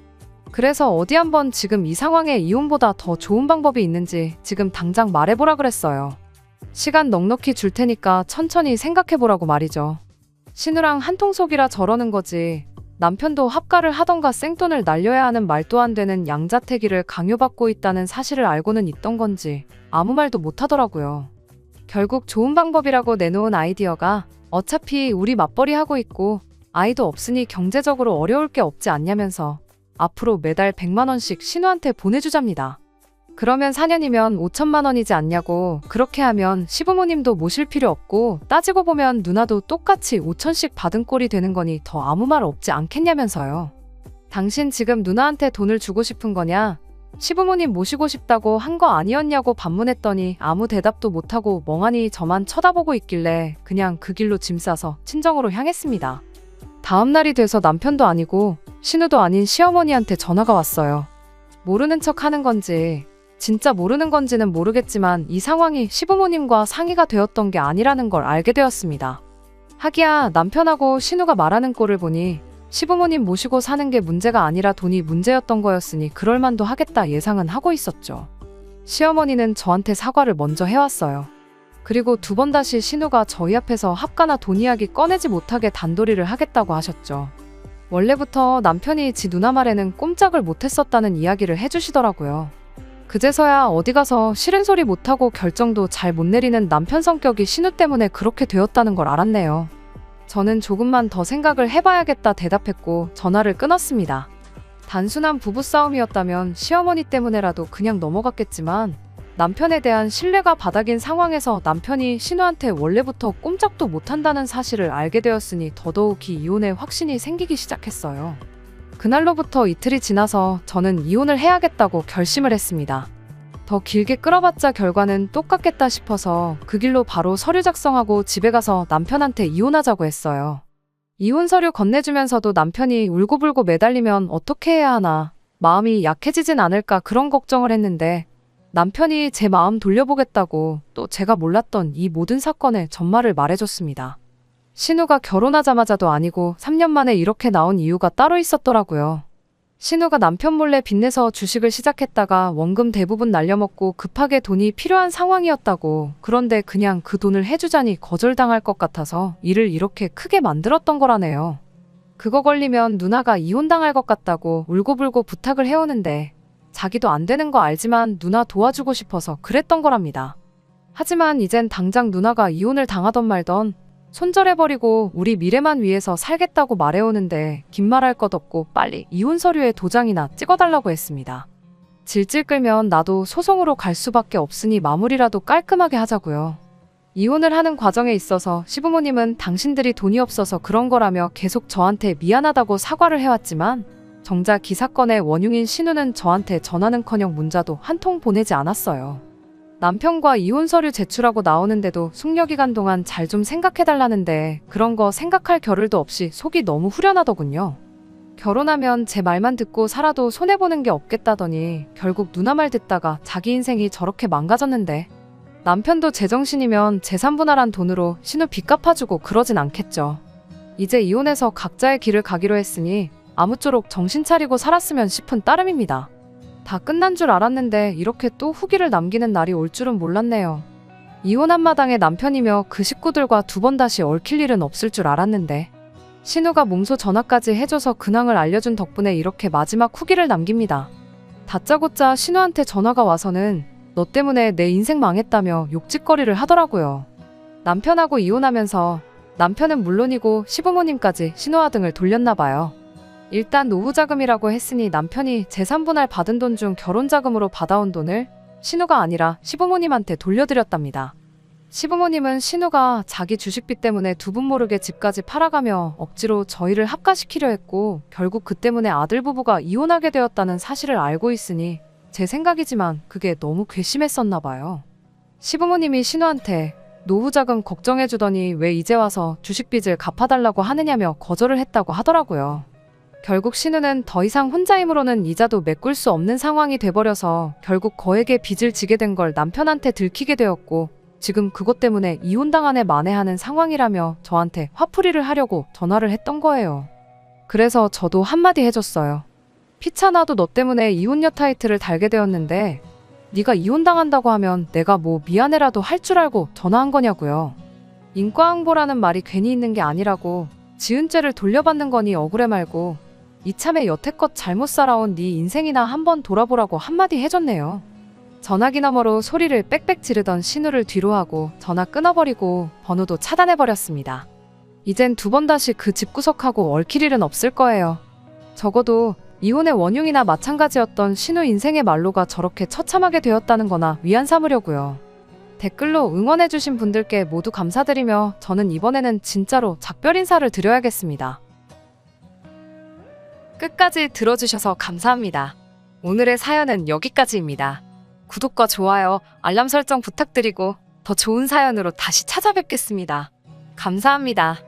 그래서 어디 한번 지금 이 상황에 이혼보다 더 좋은 방법이 있는지 지금 당장 말해보라 그랬어요. 시간 넉넉히 줄 테니까 천천히 생각해보라고 말이죠. 신우랑 한통속이라 저러는 거지. 남편도 합가를 하던가 생돈을 날려야 하는 말도 안 되는 양자택일을 강요받고 있다는 사실을 알고는 있던 건지 아무 말도 못하더라고요. 결국 좋은 방법이라고 내놓은 아이디어가 어차피 우리 맞벌이 하고 있고 아이도 없으니 경제적으로 어려울 게 없지 않냐면서 앞으로 매달 100만 원씩 신우한테 보내주잡니다. 그러면 4년이면 5천만 원이지 않냐고. 그렇게 하면 시부모님도 모실 필요 없고 따지고 보면 누나도 똑같이 5천씩 받은 꼴이 되는 거니 더 아무 말 없지 않겠냐면서요. 당신 지금 누나한테 돈을 주고 싶은 거냐? 시부모님 모시고 싶다고 한 거 아니었냐고 반문했더니 아무 대답도 못하고 멍하니 저만 쳐다보고 있길래 그냥 그 길로 짐 싸서 친정으로 향했습니다. 다음 날이 돼서 남편도 아니고 신우도 아닌 시어머니한테 전화가 왔어요. 모르는 척 하는 건지 진짜 모르는 건지는 모르겠지만 이 상황이 시부모님과 상의가 되었던 게 아니라는 걸 알게 되었습니다. 하기야 남편하고 신우가 말하는 꼴을 보니 시부모님 모시고 사는 게 문제가 아니라 돈이 문제였던 거였으니 그럴만도 하겠다 예상은 하고 있었죠. 시어머니는 저한테 사과를 먼저 해왔어요. 그리고 2번 다시 신우가 저희 앞에서 합가나 돈 이야기 꺼내지 못하게 단도리를 하겠다고 하셨죠. 원래부터 남편이 지 누나 말에는 꼼짝을 못했었다는 이야기를 해주시더라고요. 그제서야 어디 가서 싫은 소리 못하고 결정도 잘 못 내리는 남편 성격이 신우 때문에 그렇게 되었다는 걸 알았네요. 저는 조금만 더 생각을 해봐야겠다 대답했고 전화를 끊었습니다. 단순한 부부싸움이었다면 시어머니 때문에라도 그냥 넘어갔겠지만 남편에 대한 신뢰가 바닥인 상황에서 남편이 신우한테 원래부터 꼼짝도 못한다는 사실을 알게 되었으니 더더욱이 이혼의 확신이 생기기 시작했어요. 그날로부터 이틀이 지나서 저는 이혼을 해야겠다고 결심을 했습니다. 더 길게 끌어봤자 결과는 똑같겠다 싶어서 그 길로 바로 서류 작성하고 집에 가서 남편한테 이혼하자고 했어요. 이혼 서류 건네주면서도 남편이 울고불고 매달리면 어떻게 해야 하나, 마음이 약해지진 않을까 그런 걱정을 했는데 남편이 제 마음 돌려보겠다고 또 제가 몰랐던 이 모든 사건의 전말을 말해줬습니다. 신우가 결혼하자마자도 아니고 3년 만에 이렇게 나온 이유가 따로 있었더라고요. 신우가 남편 몰래 빚내서 주식을 시작했다가 원금 대부분 날려먹고 급하게 돈이 필요한 상황이었다고. 그런데 그냥 그 돈을 해주자니 거절당할 것 같아서 일을 이렇게 크게 만들었던 거라네요. 그거 걸리면 누나가 이혼당할 것 같다고 울고불고 부탁을 해오는데 자기도 안 되는 거 알지만 누나 도와주고 싶어서 그랬던 거랍니다. 하지만 이젠 당장 누나가 이혼을 당하던 말던 손절해버리고 우리 미래만 위해서 살겠다고 말해오는데 긴 말할 것 없고 빨리 이혼 서류에 도장이나 찍어달라고 했습니다. 질질 끌면 나도 소송으로 갈 수밖에 없으니 마무리라도 깔끔하게 하자고요. 이혼을 하는 과정에 있어서 시부모님은 당신들이 돈이 없어서 그런 거라며 계속 저한테 미안하다고 사과를 해왔지만 정작 이 사건의 원흉인 신우는 저한테 전화는커녕 문자도 한 통 보내지 않았어요. 남편과 이혼 서류 제출하고 나오는데도 숙려기간 동안 잘 좀 생각해달라는데 그런 거 생각할 겨를도 없이 속이 너무 후련하더군요. 결혼하면 제 말만 듣고 살아도 손해보는 게 없겠다더니 결국 누나 말 듣다가 자기 인생이 저렇게 망가졌는데 남편도 제정신이면 재산 분할한 돈으로 신우 빚 갚아주고 그러진 않겠죠. 이제 이혼해서 각자의 길을 가기로 했으니 아무쪼록 정신 차리고 살았으면 싶은 따름입니다. 다 끝난 줄 알았는데 이렇게 또 후기를 남기는 날이 올 줄은 몰랐네요. 이혼한 마당에 남편이며 그 식구들과 2번 다시 얽힐 일은 없을 줄 알았는데 신우가 몸소 전화까지 해줘서 근황을 알려준 덕분에 이렇게 마지막 후기를 남깁니다. 다짜고짜 신우한테 전화가 와서는 너 때문에 내 인생 망했다며 욕짓거리를 하더라고요. 남편하고 이혼하면서 남편은 물론이고 시부모님까지 신우아 등을 돌렸나 봐요. 일단 노후자금이라고 했으니 남편이 재산분할 받은 돈 중 결혼자금으로 받아온 돈을 신우가 아니라 시부모님한테 돌려드렸답니다. 시부모님은 신우가 자기 주식빚 때문에 두 분 모르게 집까지 팔아가며 억지로 저희를 합가시키려 했고 결국 그 때문에 아들 부부가 이혼하게 되었다는 사실을 알고 있으니 제 생각이지만 그게 너무 괘씸했었나 봐요. 시부모님이 신우한테 노후자금 걱정해주더니 왜 이제 와서 주식빚을 갚아달라고 하느냐며 거절을 했다고 하더라고요. 결국 신우는 더 이상 혼자 힘으로는 이자도 메꿀 수 없는 상황이 돼버려서 결국 거액의 빚을 지게 된 걸 남편한테 들키게 되었고 지금 그것 때문에 이혼당한 애 만회하는 상황이라며 저한테 화풀이를 하려고 전화를 했던 거예요. 그래서 저도 한마디 해줬어요. 피차나도 너 때문에 이혼녀 타이틀을 달게 되었는데 네가 이혼당한다고 하면 내가 뭐 미안해라도 할 줄 알고 전화한 거냐고요. 인과응보라는 말이 괜히 있는 게 아니라고. 지은 죄를 돌려받는 거니 억울해 말고 이참에 여태껏 잘못 살아온 네 인생이나 한번 돌아보라고 한마디 해줬네요. 전화기 너머로 소리를 빽빽 지르던 신우를 뒤로 하고 전화 끊어버리고 번호도 차단해버렸습니다. 이젠 두 번 다시 그 집구석하고 얽힐 일은 없을 거예요. 적어도 이혼의 원흉이나 마찬가지였던 신우 인생의 말로가 저렇게 처참하게 되었다는 거나 위안 삼으려고요. 댓글로 응원해주신 분들께 모두 감사드리며 저는 이번에는 진짜로 작별 인사를 드려야겠습니다. 끝까지 들어주셔서 감사합니다. 오늘의 사연은 여기까지입니다. 구독과 좋아요, 알람 설정 부탁드리고 더 좋은 사연으로 다시 찾아뵙겠습니다. 감사합니다.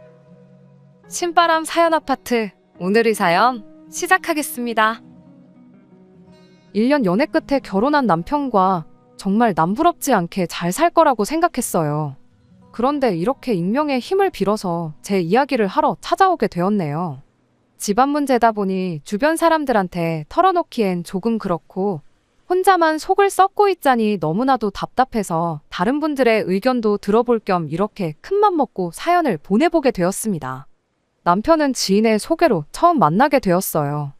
신바람 사연 아파트, 오늘의 사연 시작하겠습니다. 1년 연애 끝에 결혼한 남편과 정말 남부럽지 않게 잘 살 거라고 생각했어요. 그런데 이렇게 익명의 힘을 빌어서 제 이야기를 하러 찾아오게 되었네요. 집안 문제다 보니 주변 사람들한테 털어놓기엔 조금 그렇고 혼자만 속을 썩고 있자니 너무나도 답답해서 다른 분들의 의견도 들어볼 겸 이렇게 큰맘 먹고 사연을 보내보게 되었습니다. 남편은 지인의 소개로 처음 만나게 되었어요.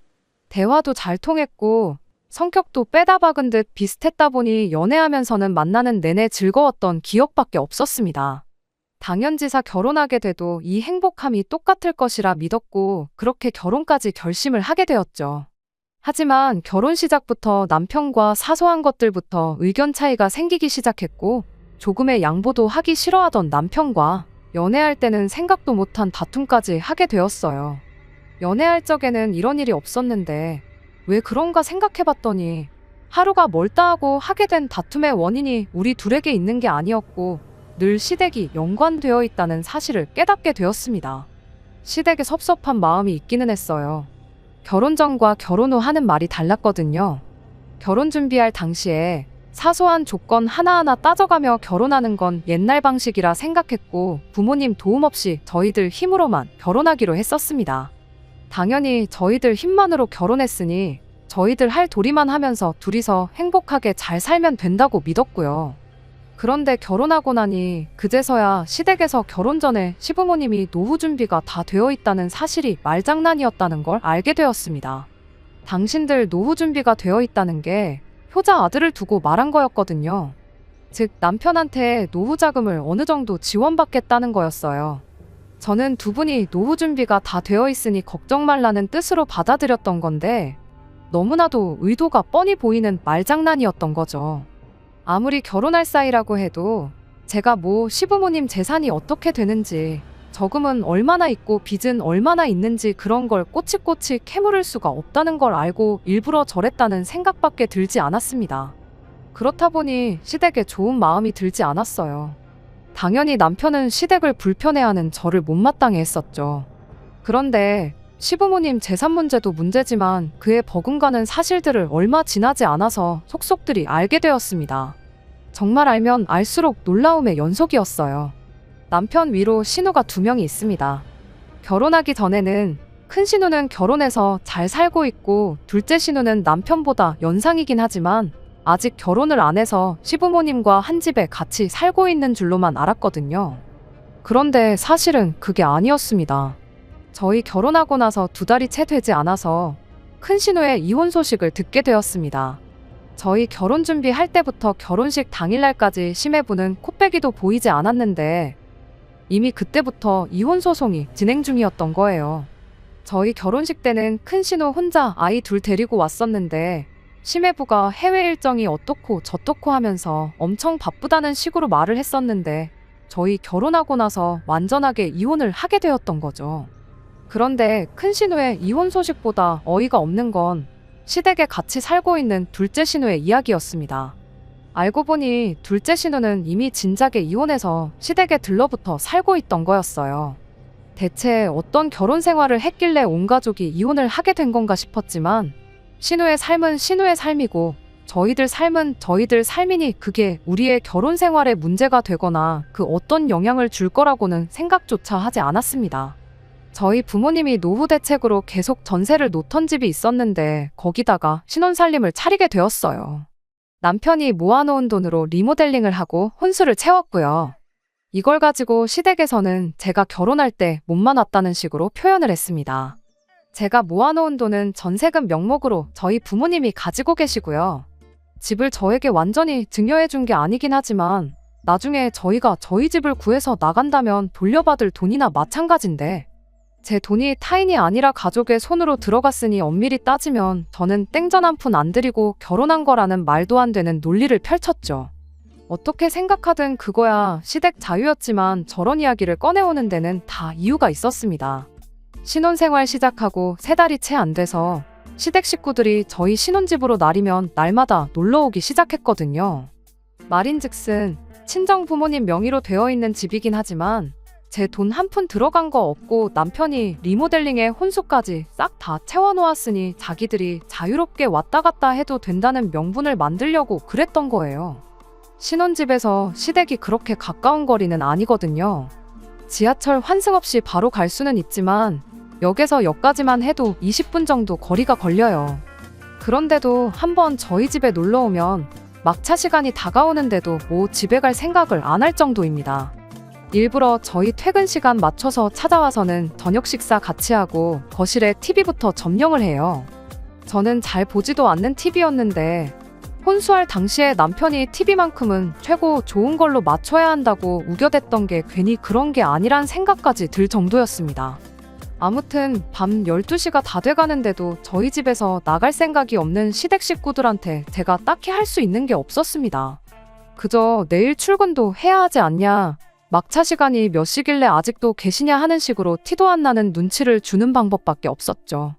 대화도 잘 통했고 성격도 빼다 박은 듯 비슷했다 보니 연애하면서는 만나는 내내 즐거웠던 기억밖에 없었습니다. 당연지사 결혼하게 돼도 이 행복함이 똑같을 것이라 믿었고 그렇게 결혼까지 결심을 하게 되었죠. 하지만 결혼 시작부터 남편과 사소한 것들부터 의견 차이가 생기기 시작했고 조금의 양보도 하기 싫어하던 남편과 연애할 때는 생각도 못한 다툼까지 하게 되었어요. 연애할 적에는 이런 일이 없었는데 왜 그런가 생각해봤더니 하루가 멀다 하고 하게 된 다툼의 원인이 우리 둘에게 있는 게 아니었고 늘 시댁이 연관되어 있다는 사실을 깨닫게 되었습니다. 시댁에 섭섭한 마음이 있기는 했어요. 결혼 전과 결혼 후 하는 말이 달랐거든요. 결혼 준비할 당시에 사소한 조건 하나하나 따져가며 결혼하는 건 옛날 방식이라 생각했고 부모님 도움 없이 저희들 힘으로만 결혼하기로 했었습니다. 당연히 저희들 힘만으로 결혼했으니 저희들 할 도리만 하면서 둘이서 행복하게 잘 살면 된다고 믿었고요. 그런데 결혼하고 나니 그제서야 시댁에서 결혼 전에 시부모님이 노후 준비가 다 되어 있다는 사실이 말장난이었다는 걸 알게 되었습니다. 당신들 노후 준비가 되어 있다는 게 효자 아들을 두고 말한 거였거든요. 즉 남편한테 노후 자금을 어느 정도 지원받겠다는 거였어요. 저는 두 분이 노후 준비가 다 되어 있으니 걱정 말라는 뜻으로 받아들였던 건데 너무나도 의도가 뻔히 보이는 말장난이었던 거죠. 아무리 결혼할 사이라고 해도 제가 뭐 시부모님 재산이 어떻게 되는지 저금은 얼마나 있고 빚은 얼마나 있는지 그런 걸 꼬치꼬치 캐물을 수가 없다는 걸 알고 일부러 저랬다는 생각밖에 들지 않았습니다. 그렇다 보니 시댁에 좋은 마음이 들지 않았어요. 당연히 남편은 시댁을 불편해하는 저를 못마땅해 했었죠. 그런데 시부모님 재산 문제도 문제지만 그에 버금가는 사실들을 얼마 지나지 않아서 속속들이 알게 되었습니다. 정말 알면 알수록 놀라움의 연속이었어요. 남편 위로 신우가 2명이 있습니다. 결혼하기 전에는 큰 신우는 결혼해서 잘 살고 있고 둘째 신우는 남편보다 연상이긴 하지만 아직 결혼을 안 해서 시부모님과 한 집에 같이 살고 있는 줄로만 알았거든요. 그런데 사실은 그게 아니었습니다. 저희 결혼하고 나서 2달이 채 되지 않아서 큰 신우의 이혼 소식을 듣게 되었습니다. 저희 결혼 준비할 때부터 결혼식 당일날까지 시매부는 코빼기도 보이지 않았는데 이미 그때부터 이혼 소송이 진행 중이었던 거예요. 저희 결혼식 때는 큰 신우 혼자 아이 2 데리고 왔었는데 시매부가 해외 일정이 어떻고 저떻고 하면서 엄청 바쁘다는 식으로 말을 했었는데 저희 결혼하고 나서 완전하게 이혼을 하게 되었던 거죠. 그런데 큰 신우의 이혼 소식보다 어이가 없는 건 시댁에 같이 살고 있는 둘째 신우의 이야기였습니다. 알고 보니 둘째 신우는 이미 진작에 이혼해서 시댁에 들러붙어 살고 있던 거였어요. 대체 어떤 결혼 생활을 했길래 온 가족이 이혼을 하게 된 건가 싶었지만 신우의 삶은 신우의 삶이고 저희들 삶은 저희들 삶이니 그게 우리의 결혼 생활에 문제가 되거나 그 어떤 영향을 줄 거라고는 생각조차 하지 않았습니다. 저희 부모님이 노후 대책으로 계속 전세를 놓던 집이 있었는데 거기다가 신혼살림을 차리게 되었어요. 남편이 모아놓은 돈으로 리모델링을 하고 혼수를 채웠고요. 이걸 가지고 시댁에서는 제가 결혼할 때 몸만 왔다는 식으로 표현을 했습니다. 제가 모아놓은 돈은 전세금 명목으로 저희 부모님이 가지고 계시고요. 집을 저에게 완전히 증여해준 게 아니긴 하지만 나중에 저희가 저희 집을 구해서 나간다면 돌려받을 돈이나 마찬가지인데 제 돈이 타인이 아니라 가족의 손으로 들어갔으니 엄밀히 따지면 저는 땡전 한 푼 안 들이고 결혼한 거라는 말도 안 되는 논리를 펼쳤죠. 어떻게 생각하든 그거야 시댁 자유였지만 저런 이야기를 꺼내오는 데는 다 이유가 있었습니다. 신혼생활 시작하고 3달이 채 안 돼서 시댁 식구들이 저희 신혼집으로 날이면 날마다 놀러오기 시작했거든요. 말인즉슨 친정 부모님 명의로 되어 있는 집이긴 하지만 제 돈 한 푼 들어간 거 없고 남편이 리모델링에 혼수까지 싹 다 채워놓았으니 자기들이 자유롭게 왔다 갔다 해도 된다는 명분을 만들려고 그랬던 거예요. 신혼집에서 시댁이 그렇게 가까운 거리는 아니거든요. 지하철 환승 없이 바로 갈 수는 있지만 역에서 역까지만 해도 20분 정도 거리가 걸려요. 그런데도 한번 저희 집에 놀러 오면 막차 시간이 다가오는데도 뭐 집에 갈 생각을 안 할 정도입니다. 일부러 저희 퇴근 시간 맞춰서 찾아와서는 저녁 식사 같이 하고 거실에 TV부터 점령을 해요. 저는 잘 보지도 않는 TV였는데 혼수할 당시에 남편이 TV만큼은 최고 좋은 걸로 맞춰야 한다고 우겨댔던 게 괜히 그런 게 아니란 생각까지 들 정도였습니다. 아무튼 밤 12시가 다 돼가는데도 저희 집에서 나갈 생각이 없는 시댁 식구들한테 제가 딱히 할 수 있는 게 없었습니다. 그저 내일 출근도 해야 하지 않냐, 막차 시간이 몇 시길래 아직도 계시냐 하는 식으로 티도 안 나는 눈치를 주는 방법밖에 없었죠.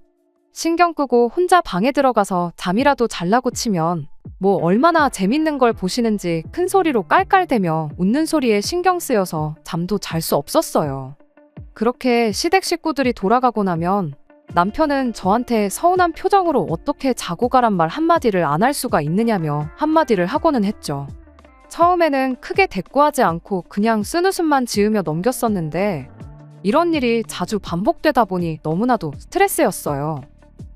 신경 끄고 혼자 방에 들어가서 잠이라도 잘라고 치면 뭐 얼마나 재밌는 걸 보시는지 큰 소리로 깔깔대며 웃는 소리에 신경 쓰여서 잠도 잘 수 없었어요. 그렇게 시댁 식구들이 돌아가고 나면 남편은 저한테 서운한 표정으로 어떻게 자고 가란 말 한마디를 안 할 수가 있느냐며 한마디를 하고는 했죠. 처음에는 크게 대꾸하지 않고 그냥 쓴웃음만 지으며 넘겼었는데 이런 일이 자주 반복되다 보니 너무나도 스트레스였어요.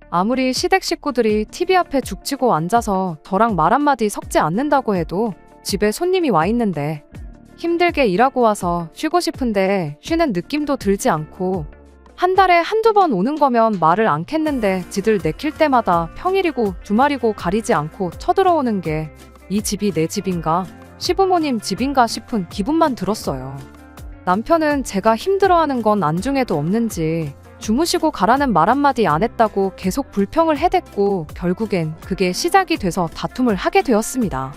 아무리 시댁 식구들이 TV 앞에 죽치고 앉아서 저랑 말 한마디 섞지 않는다고 해도 집에 손님이 와 있는데 힘들게 일하고 와서 쉬고 싶은데 쉬는 느낌도 들지 않고 한 달에 한두 번 오는 거면 말을 않겠는데 지들 내킬 때마다 평일이고 주말이고 가리지 않고 쳐들어오는 게 이 집이 내 집인가? 시부모님 집인가 싶은 기분만 들었어요. 남편은 제가 힘들어하는 건 안중에도 없는지 주무시고 가라는 말 한마디 안 했다고 계속 불평을 해댔고 결국엔 그게 시작이 돼서 다툼을 하게 되었습니다.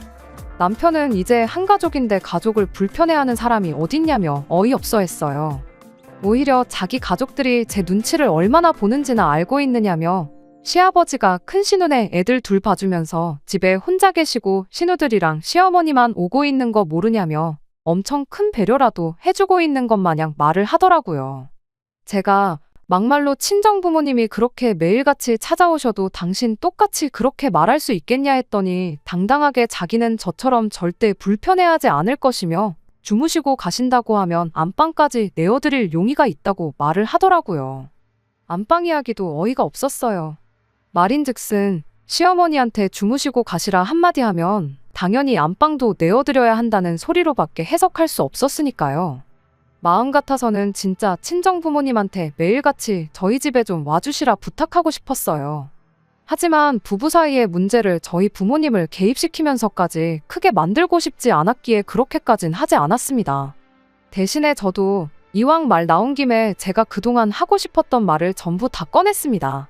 남편은 이제 한 가족인데 가족을 불편해하는 사람이 어딨냐며 어이없어 했어요. 오히려 자기 가족들이 제 눈치를 얼마나 보는지나 알고 있느냐며 시아버지가 큰 시눈에 애들 둘 봐주면서 집에 혼자 계시고 시누들이랑 시어머니만 오고 있는 거 모르냐며 엄청 큰 배려라도 해주고 있는 것 마냥 말을 하더라고요. 제가 막말로 친정부모님이 그렇게 매일같이 찾아오셔도 당신 똑같이 그렇게 말할 수 있겠냐 했더니 당당하게 자기는 저처럼 절대 불편해하지 않을 것이며 주무시고 가신다고 하면 안방까지 내어드릴 용의가 있다고 말을 하더라고요. 안방 이야기도 어이가 없었어요. 말인즉슨 시어머니한테 주무시고 가시라 한마디 하면 당연히 안방도 내어드려야 한다는 소리로밖에 해석할 수 없었으니까요. 마음 같아서는 진짜 친정부모님한테 매일같이 저희 집에 좀 와주시라 부탁하고 싶었어요. 하지만 부부 사이의 문제를 저희 부모님을 개입시키면서까지 크게 만들고 싶지 않았기에 그렇게까진 하지 않았습니다. 대신에 저도 이왕 말 나온 김에 제가 그동안 하고 싶었던 말을 전부 다 꺼냈습니다.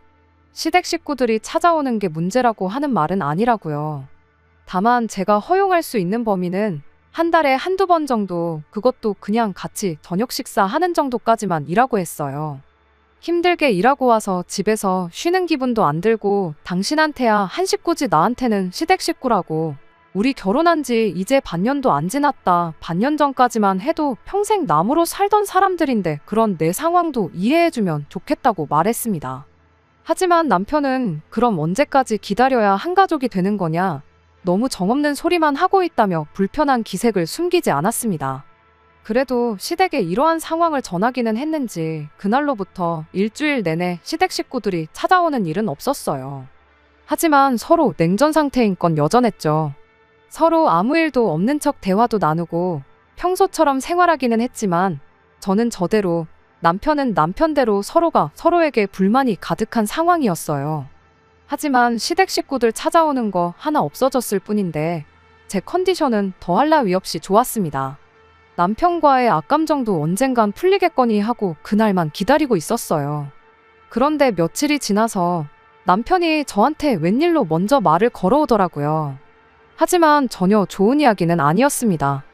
시댁 식구들이 찾아오는 게 문제라고 하는 말은 아니라고요. 다만 제가 허용할 수 있는 범위는 한 달에 한두 번 정도, 그것도 그냥 같이 저녁 식사하는 정도까지만 이라고 했어요. 힘들게 일하고 와서 집에서 쉬는 기분도 안 들고 당신한테야 한 식구지 나한테는 시댁 식구라고. 우리 결혼한 지 이제 반년도 안 지났다. 반년 전까지만 해도 평생 남으로 살던 사람들인데 그런 내 상황도 이해해주면 좋겠다고 말했습니다. 하지만 남편은 그럼 언제까지 기다려야 한 가족이 되는 거냐? 너무 정없는 소리만 하고 있다며 불편한 기색을 숨기지 않았습니다. 그래도 시댁에 이러한 상황을 전하기는 했는지 그날로부터 일주일 내내 시댁 식구들이 찾아오는 일은 없었어요. 하지만 서로 냉전 상태인 건 여전했죠. 서로 아무 일도 없는 척 대화도 나누고 평소처럼 생활하기는 했지만 저는 저대로, 남편은 남편대로 서로가 서로에게 불만이 가득한 상황이었어요. 하지만 시댁 식구들 찾아오는 거 하나 없어졌을 뿐인데 제 컨디션은 더할 나위 없이 좋았습니다. 남편과의 악감정도 언젠간 풀리겠거니 하고 그날만 기다리고 있었어요. 그런데 며칠이 지나서 남편이 저한테 웬일로 먼저 말을 걸어오더라고요. 하지만 전혀 좋은 이야기는 아니었습니다.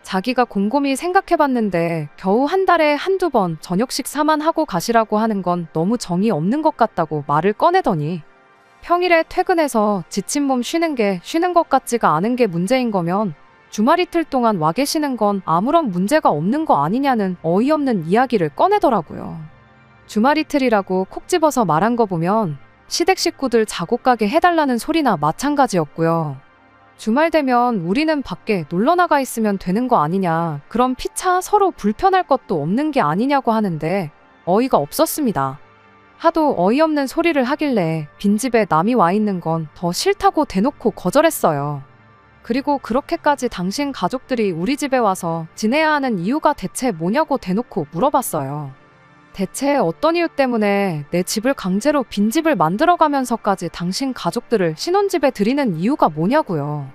자기가 곰곰이 생각해봤는데 겨우 한 달에 한두 번 저녁 식사만 하고 가시라고 하는 건 너무 정이 없는 것 같다고 말을 꺼내더니 평일에 퇴근해서 지친 몸 쉬는 게 쉬는 것 같지가 않은 게 문제인 거면 주말 이틀 동안 와 계시는 건 아무런 문제가 없는 거 아니냐는 어이없는 이야기를 꺼내더라고요. 주말 이틀이라고 콕 집어서 말한 거 보면 시댁 식구들 작업 가게 해달라는 소리나 마찬가지였고요. 주말 되면 우리는 밖에 놀러 나가 있으면 되는 거 아니냐, 그럼 피차 서로 불편할 것도 없는 게 아니냐고 하는데 어이가 없었습니다. 하도 어이없는 소리를 하길래 빈집에 남이 와 있는 건 더 싫다고 대놓고 거절했어요. 그리고 그렇게까지 당신 가족들이 우리 집에 와서 지내야 하는 이유가 대체 뭐냐고 대놓고 물어봤어요. 대체 어떤 이유 때문에 내 집을 강제로 빈집을 만들어가면서까지 당신 가족들을 신혼집에 들이는 이유가 뭐냐고요.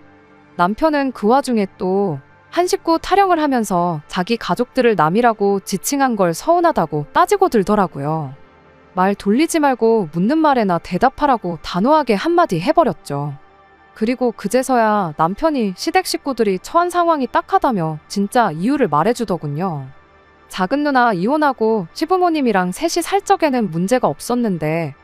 남편은 그 와중에 또 한 식구 타령을 하면서 자기 가족들을 남이라고 지칭한 걸 서운하다고 따지고 들더라고요. 말 돌리지 말고 묻는 말에나 대답하라고 단호하게 한마디 해버렸죠. 그리고 그제서야 남편이 시댁 식구들이 처한 상황이 딱하다며 진짜 이유를 말해주더군요. 작은 누나 이혼하고 시부모님이랑 셋이 살 적에는 문제가 없었는데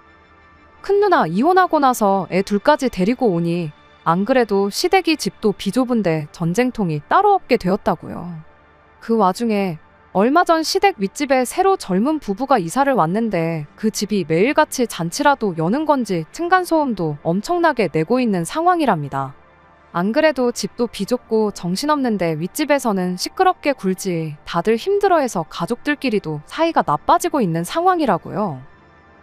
큰 누나 이혼하고 나서 애 둘까지 데리고 오니 안 그래도 시댁이 집도 비좁은데 전쟁통이 따로 없게 되었다고요. 그 와중에 얼마 전 시댁 윗집에 새로 젊은 부부가 이사를 왔는데 그 집이 매일같이 잔치라도 여는 건지 층간소음도 엄청나게 내고 있는 상황이랍니다. 안 그래도 집도 비좁고 정신없는데 윗집에서는 시끄럽게 굴지 다들 힘들어해서 가족들끼리도 사이가 나빠지고 있는 상황이라고요.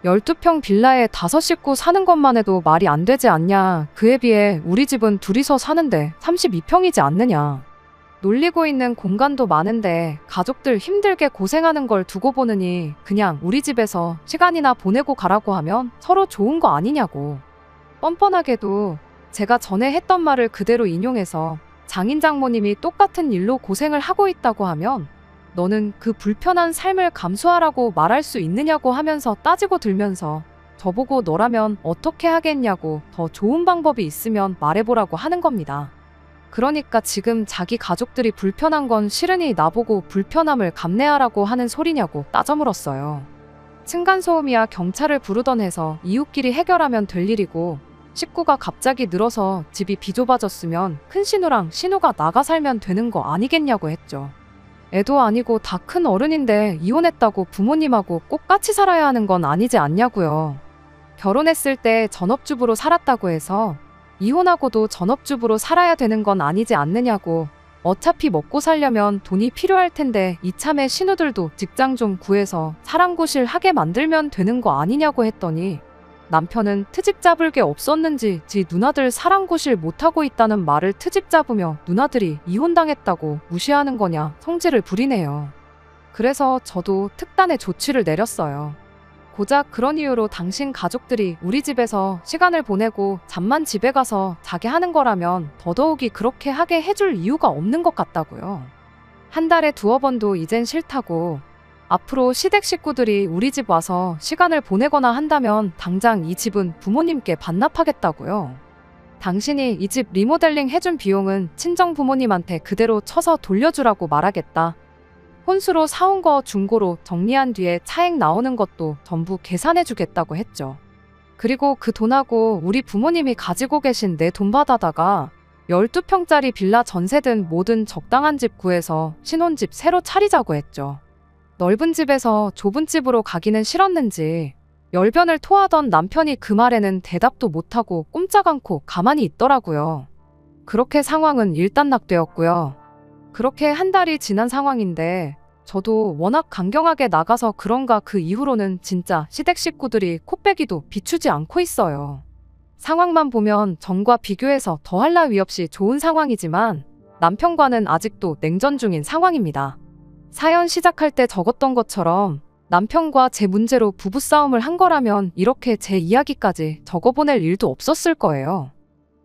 12평 빌라에 5식구 사는 것만 해도 말이 안 되지 않냐. 그에 비해 우리 집은 둘이서 사는데 32평이지 않느냐. 놀리고 있는 공간도 많은데 가족들 힘들게 고생하는 걸 두고 보느니 그냥 우리 집에서 시간이나 보내고 가라고 하면 서로 좋은 거 아니냐고. 뻔뻔하게도 제가 전에 했던 말을 그대로 인용해서 장인 장모님이 똑같은 일로 고생을 하고 있다고 하면 너는 그 불편한 삶을 감수하라고 말할 수 있느냐고 하면서 따지고 들면서 저보고 너라면 어떻게 하겠냐고 더 좋은 방법이 있으면 말해보라고 하는 겁니다. 그러니까 지금 자기 가족들이 불편한 건 싫으니 나보고 불편함을 감내하라고 하는 소리냐고 따져 물었어요. 층간소음이야 경찰을 부르던 해서 이웃끼리 해결하면 될 일이고 식구가 갑자기 늘어서 집이 비좁아졌으면 큰 신우랑 신우가 나가 살면 되는 거 아니겠냐고 했죠. 애도 아니고 다 큰 어른인데 이혼했다고 부모님하고 꼭 같이 살아야 하는 건 아니지 않냐고요. 결혼했을 때 전업주부로 살았다고 해서 이혼하고도 전업주부로 살아야 되는 건 아니지 않느냐고. 어차피 먹고 살려면 돈이 필요할 텐데 이참에 신우들도 직장 좀 구해서 사랑구실 하게 만들면 되는 거 아니냐고 했더니 남편은 트집 잡을 게 없었는지 지 누나들 사랑구실 못하고 있다는 말을 트집 잡으며 누나들이 이혼당했다고 무시하는 거냐 성질을 부리네요. 그래서 저도 특단의 조치를 내렸어요. 고작 그런 이유로 당신 가족들이 우리 집에서 시간을 보내고 잠만 집에 가서 자게 하는 거라면 더더욱이 그렇게 하게 해줄 이유가 없는 것 같다고요. 한 달에 2-3번도 이젠 싫다고. 앞으로 시댁 식구들이 우리 집 와서 시간을 보내거나 한다면 당장 이 집은 부모님께 반납하겠다고요. 당신이 이 집 리모델링 해준 비용은 친정 부모님한테 그대로 쳐서 돌려주라고 말하겠다. 혼수로 사온 거 중고로 정리한 뒤에 차액 나오는 것도 전부 계산해주겠다고 했죠. 그리고 그 돈하고 우리 부모님이 가지고 계신 내 돈 받아다가 12평짜리 빌라 전세든 뭐든 적당한 집 구해서 신혼집 새로 차리자고 했죠. 넓은 집에서 좁은 집으로 가기는 싫었는지 열변을 토하던 남편이 그 말에는 대답도 못하고 꼼짝 않고 가만히 있더라고요. 그렇게 상황은 일단락되었고요. 그렇게 한 달이 지난 상황인데 저도 워낙 강경하게 나가서 그런가 그 이후로는 진짜 시댁 식구들이 코빼기도 비추지 않고 있어요. 상황만 보면 전과 비교해서 더할 나위 없이 좋은 상황이지만 남편과는 아직도 냉전 중인 상황입니다. 사연 시작할 때 적었던 것처럼 남편과 제 문제로 부부싸움을 한 거라면 이렇게 제 이야기까지 적어보낼 일도 없었을 거예요.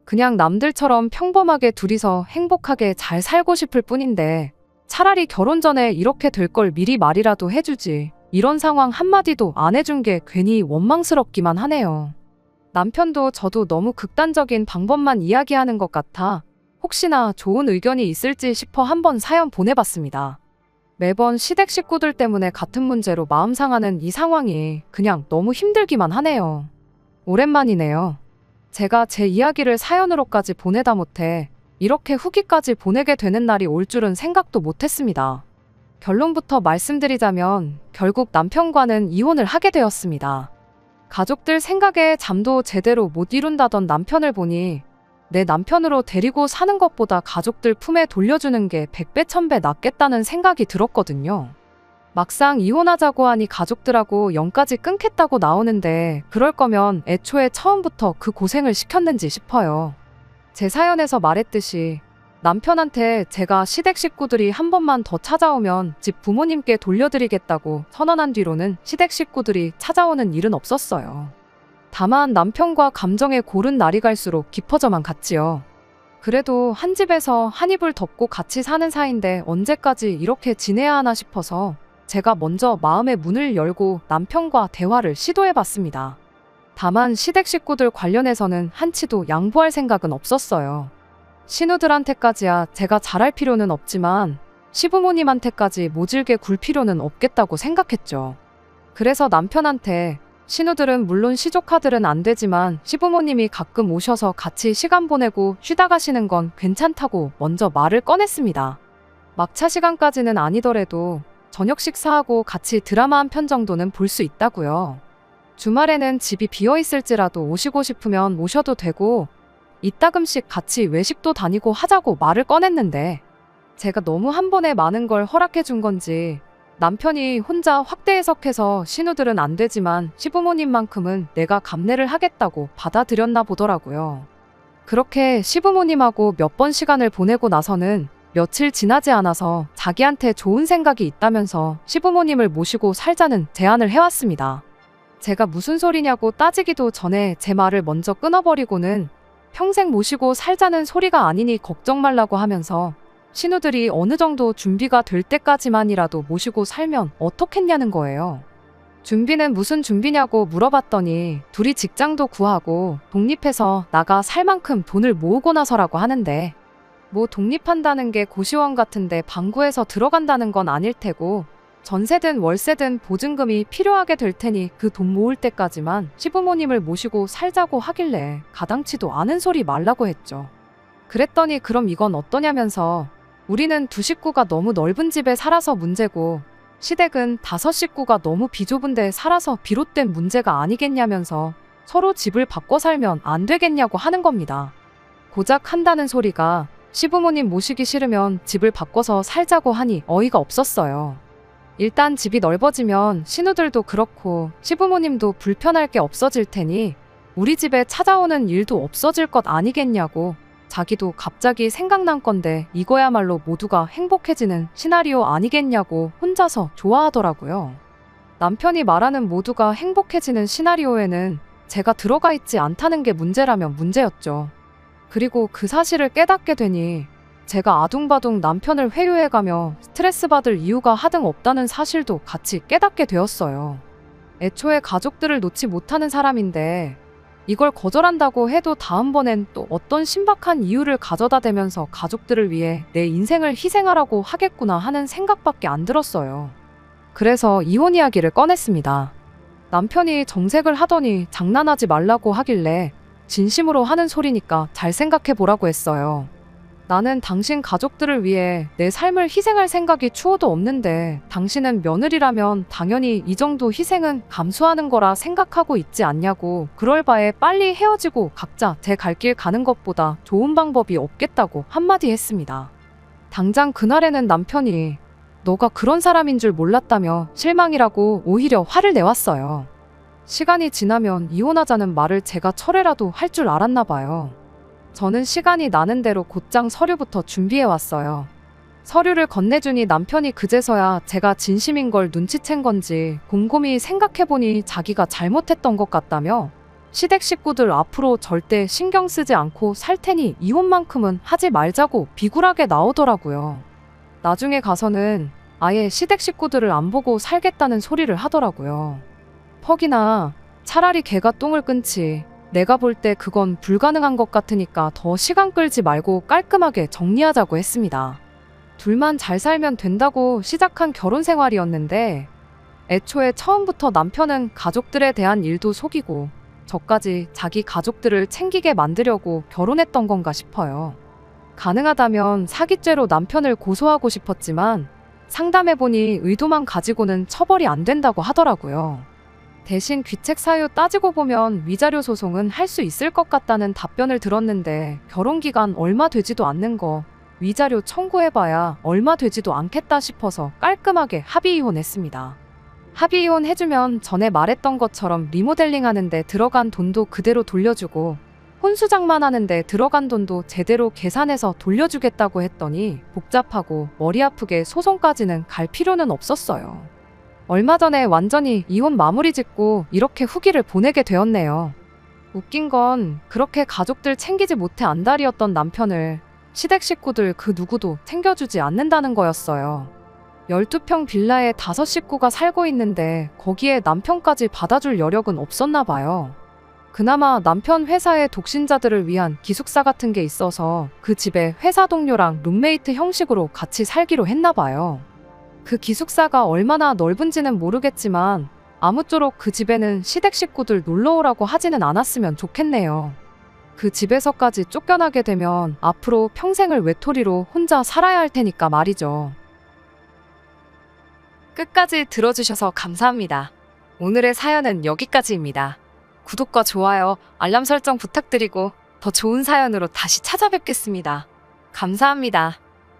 그냥 남들처럼 평범하게 둘이서 행복하게 잘 살고 싶을 뿐인데 차라리 결혼 전에 이렇게 될 걸 미리 말이라도 해주지. 이런 상황 한마디도 안 해준 게 괜히 원망스럽기만 하네요. 남편도 저도 너무 극단적인 방법만 이야기하는 것 같아 혹시나 좋은 의견이 있을지 싶어 한번 사연 보내봤습니다. 매번 시댁 식구들 때문에 같은 문제로 마음 상하는 이 상황이 그냥 너무 힘들기만 하네요. 오랜만이네요. 제가 제 이야기를 사연으로까지 보내다 못해 이렇게 후기까지 보내게 되는 날이 올 줄은 생각도 못했습니다. 결론부터 말씀드리자면 결국 남편과는 이혼을 하게 되었습니다. 가족들 생각에 잠도 제대로 못 이룬다던 남편을 보니 내 남편으로 데리고 사는 것보다 가족들 품에 돌려주는 게 100배 1000배 낫겠다는 생각이 들었거든요. 막상 이혼하자고 하니 가족들하고 연까지 끊겠다고 나오는데 그럴 거면 애초에 처음부터 그 고생을 시켰는지 싶어요. 제 사연에서 말했듯이 남편한테 제가 시댁 식구들이 한 번만 더 찾아오면 집 부모님께 돌려드리겠다고 선언한 뒤로는 시댁 식구들이 찾아오는 일은 없었어요. 다만 남편과 감정에 고른 날이 갈수록 깊어져만 갔지요. 그래도 한 집에서 한 이불 덮고 같이 사는 사이인데 언제까지 이렇게 지내야 하나 싶어서 제가 먼저 마음의 문을 열고 남편과 대화를 시도해봤습니다. 다만 시댁 식구들 관련해서는 한치도 양보할 생각은 없었어요. 신우들한테까지야 제가 잘할 필요는 없지만 시부모님한테까지 모질게 굴 필요는 없겠다고 생각했죠. 그래서 남편한테 신우들은 물론 시조카들은 안 되지만 시부모님이 가끔 오셔서 같이 시간 보내고 쉬다 가시는 건 괜찮다고 먼저 말을 꺼냈습니다. 막차 시간까지는 아니더라도 저녁 식사하고 같이 드라마 한 편 정도는 볼 수 있다고요. 주말에는 집이 비어있을지라도 오시고 싶으면 오셔도 되고 이따금씩 같이 외식도 다니고 하자고 말을 꺼냈는데 제가 너무 한 번에 많은 걸 허락해 준 건지 남편이 혼자 확대 해석해서 신우들은 안 되지만 시부모님만큼은 내가 감내를 하겠다고 받아들였나 보더라고요. 그렇게 시부모님하고 몇 번 시간을 보내고 나서는 며칠 지나지 않아서 자기한테 좋은 생각이 있다면서 시부모님을 모시고 살자는 제안을 해왔습니다. 제가 무슨 소리냐고 따지기도 전에 제 말을 먼저 끊어버리고는 평생 모시고 살자는 소리가 아니니 걱정 말라고 하면서 신우들이 어느 정도 준비가 될 때까지만이라도 모시고 살면 어떻겠냐는 거예요. 준비는 무슨 준비냐고 물어봤더니 둘이 직장도 구하고 독립해서 나가 살 만큼 돈을 모으고 나서라고 하는데 뭐 독립한다는 게 고시원 같은데 방구해서 들어간다는 건 아닐 테고 전세든 월세든 보증금이 필요하게 될 테니 그 돈 모을 때까지만 시부모님을 모시고 살자고 하길래 가당치도 않은 소리 말라고 했죠. 그랬더니 그럼 이건 어떠냐면서 우리는 2식구가 너무 넓은 집에 살아서 문제고 시댁은 5식구가 너무 비좁은데 살아서 비롯된 문제가 아니겠냐면서 서로 집을 바꿔 살면 안 되겠냐고 하는 겁니다. 고작 한다는 소리가 시부모님 모시기 싫으면 집을 바꿔서 살자고 하니 어이가 없었어요. 일단 집이 넓어지면 신우들도 그렇고 시부모님도 불편할 게 없어질 테니 우리 집에 찾아오는 일도 없어질 것 아니겠냐고 자기도 갑자기 생각난 건데 이거야말로 모두가 행복해지는 시나리오 아니겠냐고 혼자서 좋아하더라고요. 남편이 말하는 모두가 행복해지는 시나리오에는 제가 들어가 있지 않다는 게 문제라면 문제였죠. 그리고 그 사실을 깨닫게 되니 제가 아둥바둥 남편을 회유해가며 스트레스 받을 이유가 하등 없다는 사실도 같이 깨닫게 되었어요. 애초에 가족들을 놓지 못하는 사람인데 이걸 거절한다고 해도 다음번엔 또 어떤 신박한 이유를 가져다 대면서 가족들을 위해 내 인생을 희생하라고 하겠구나 하는 생각밖에 안 들었어요. 그래서 이혼 이야기를 꺼냈습니다. 남편이 정색을 하더니 장난하지 말라고 하길래 진심으로 하는 소리니까 잘 생각해 보라고 했어요. 나는 당신 가족들을 위해 내 삶을 희생할 생각이 추호도 없는데 당신은 며느리라면 당연히 이 정도 희생은 감수하는 거라 생각하고 있지 않냐고. 그럴 바에 빨리 헤어지고 각자 제 갈 길 가는 것보다 좋은 방법이 없겠다고 한마디 했습니다. 당장 그날에는 남편이 너가 그런 사람인 줄 몰랐다며 실망이라고 오히려 화를 내왔어요. 시간이 지나면 이혼하자는 말을 제가 철회라도 할 줄 알았나 봐요. 저는 시간이 나는 대로 곧장 서류부터 준비해왔어요. 서류를 건네주니 남편이 그제서야 제가 진심인 걸 눈치챈 건지 곰곰이 생각해보니 자기가 잘못했던 것 같다며 시댁 식구들 앞으로 절대 신경 쓰지 않고 살 테니 이혼만큼은 하지 말자고 비굴하게 나오더라고요. 나중에 가서는 아예 시댁 식구들을 안 보고 살겠다는 소리를 하더라고요. 퍽이나 차라리 걔가 똥을 끊지. 내가 볼 때 그건 불가능한 것 같으니까 더 시간 끌지 말고 깔끔하게 정리하자고 했습니다. 둘만 잘 살면 된다고 시작한 결혼 생활이었는데 애초에 처음부터 남편은 가족들에 대한 일도 속이고 저까지 자기 가족들을 챙기게 만들려고 결혼했던 건가 싶어요. 가능하다면 사기죄로 남편을 고소하고 싶었지만 상담해보니 의도만 가지고는 처벌이 안 된다고 하더라고요. 대신 귀책 사유 따지고 보면 위자료 소송은 할 수 있을 것 같다는 답변을 들었는데 결혼기간 얼마 되지도 않는 거 위자료 청구해봐야 얼마 되지도 않겠다 싶어서 깔끔하게 합의 이혼했습니다. 합의 이혼 해주면 전에 말했던 것처럼 리모델링 하는데 들어간 돈도 그대로 돌려주고 혼수장만 하는데 들어간 돈도 제대로 계산해서 돌려주겠다고 했더니 복잡하고 머리 아프게 소송까지는 갈 필요는 없었어요. 얼마 전에 완전히 이혼 마무리 짓고 이렇게 후기를 보내게 되었네요. 웃긴 건 그렇게 가족들 챙기지 못해 안달이었던 남편을 시댁 식구들 그 누구도 챙겨주지 않는다는 거였어요. 12평 빌라에 5식구가 살고 있는데 거기에 남편까지 받아줄 여력은 없었나 봐요. 그나마 남편 회사의 독신자들을 위한 기숙사 같은 게 있어서 그 집에 회사 동료랑 룸메이트 형식으로 같이 살기로 했나 봐요. 그 기숙사가 얼마나 넓은지는 모르겠지만 아무쪼록 그 집에는 시댁 식구들 놀러오라고 하지는 않았으면 좋겠네요. 그 집에서까지 쫓겨나게 되면 앞으로 평생을 외톨이로 혼자 살아야 할 테니까 말이죠. 끝까지 들어주셔서 감사합니다. 오늘의 사연은 여기까지입니다. 구독과 좋아요, 알람 설정 부탁드리고 더 좋은 사연으로 다시 찾아뵙겠습니다. 감사합니다.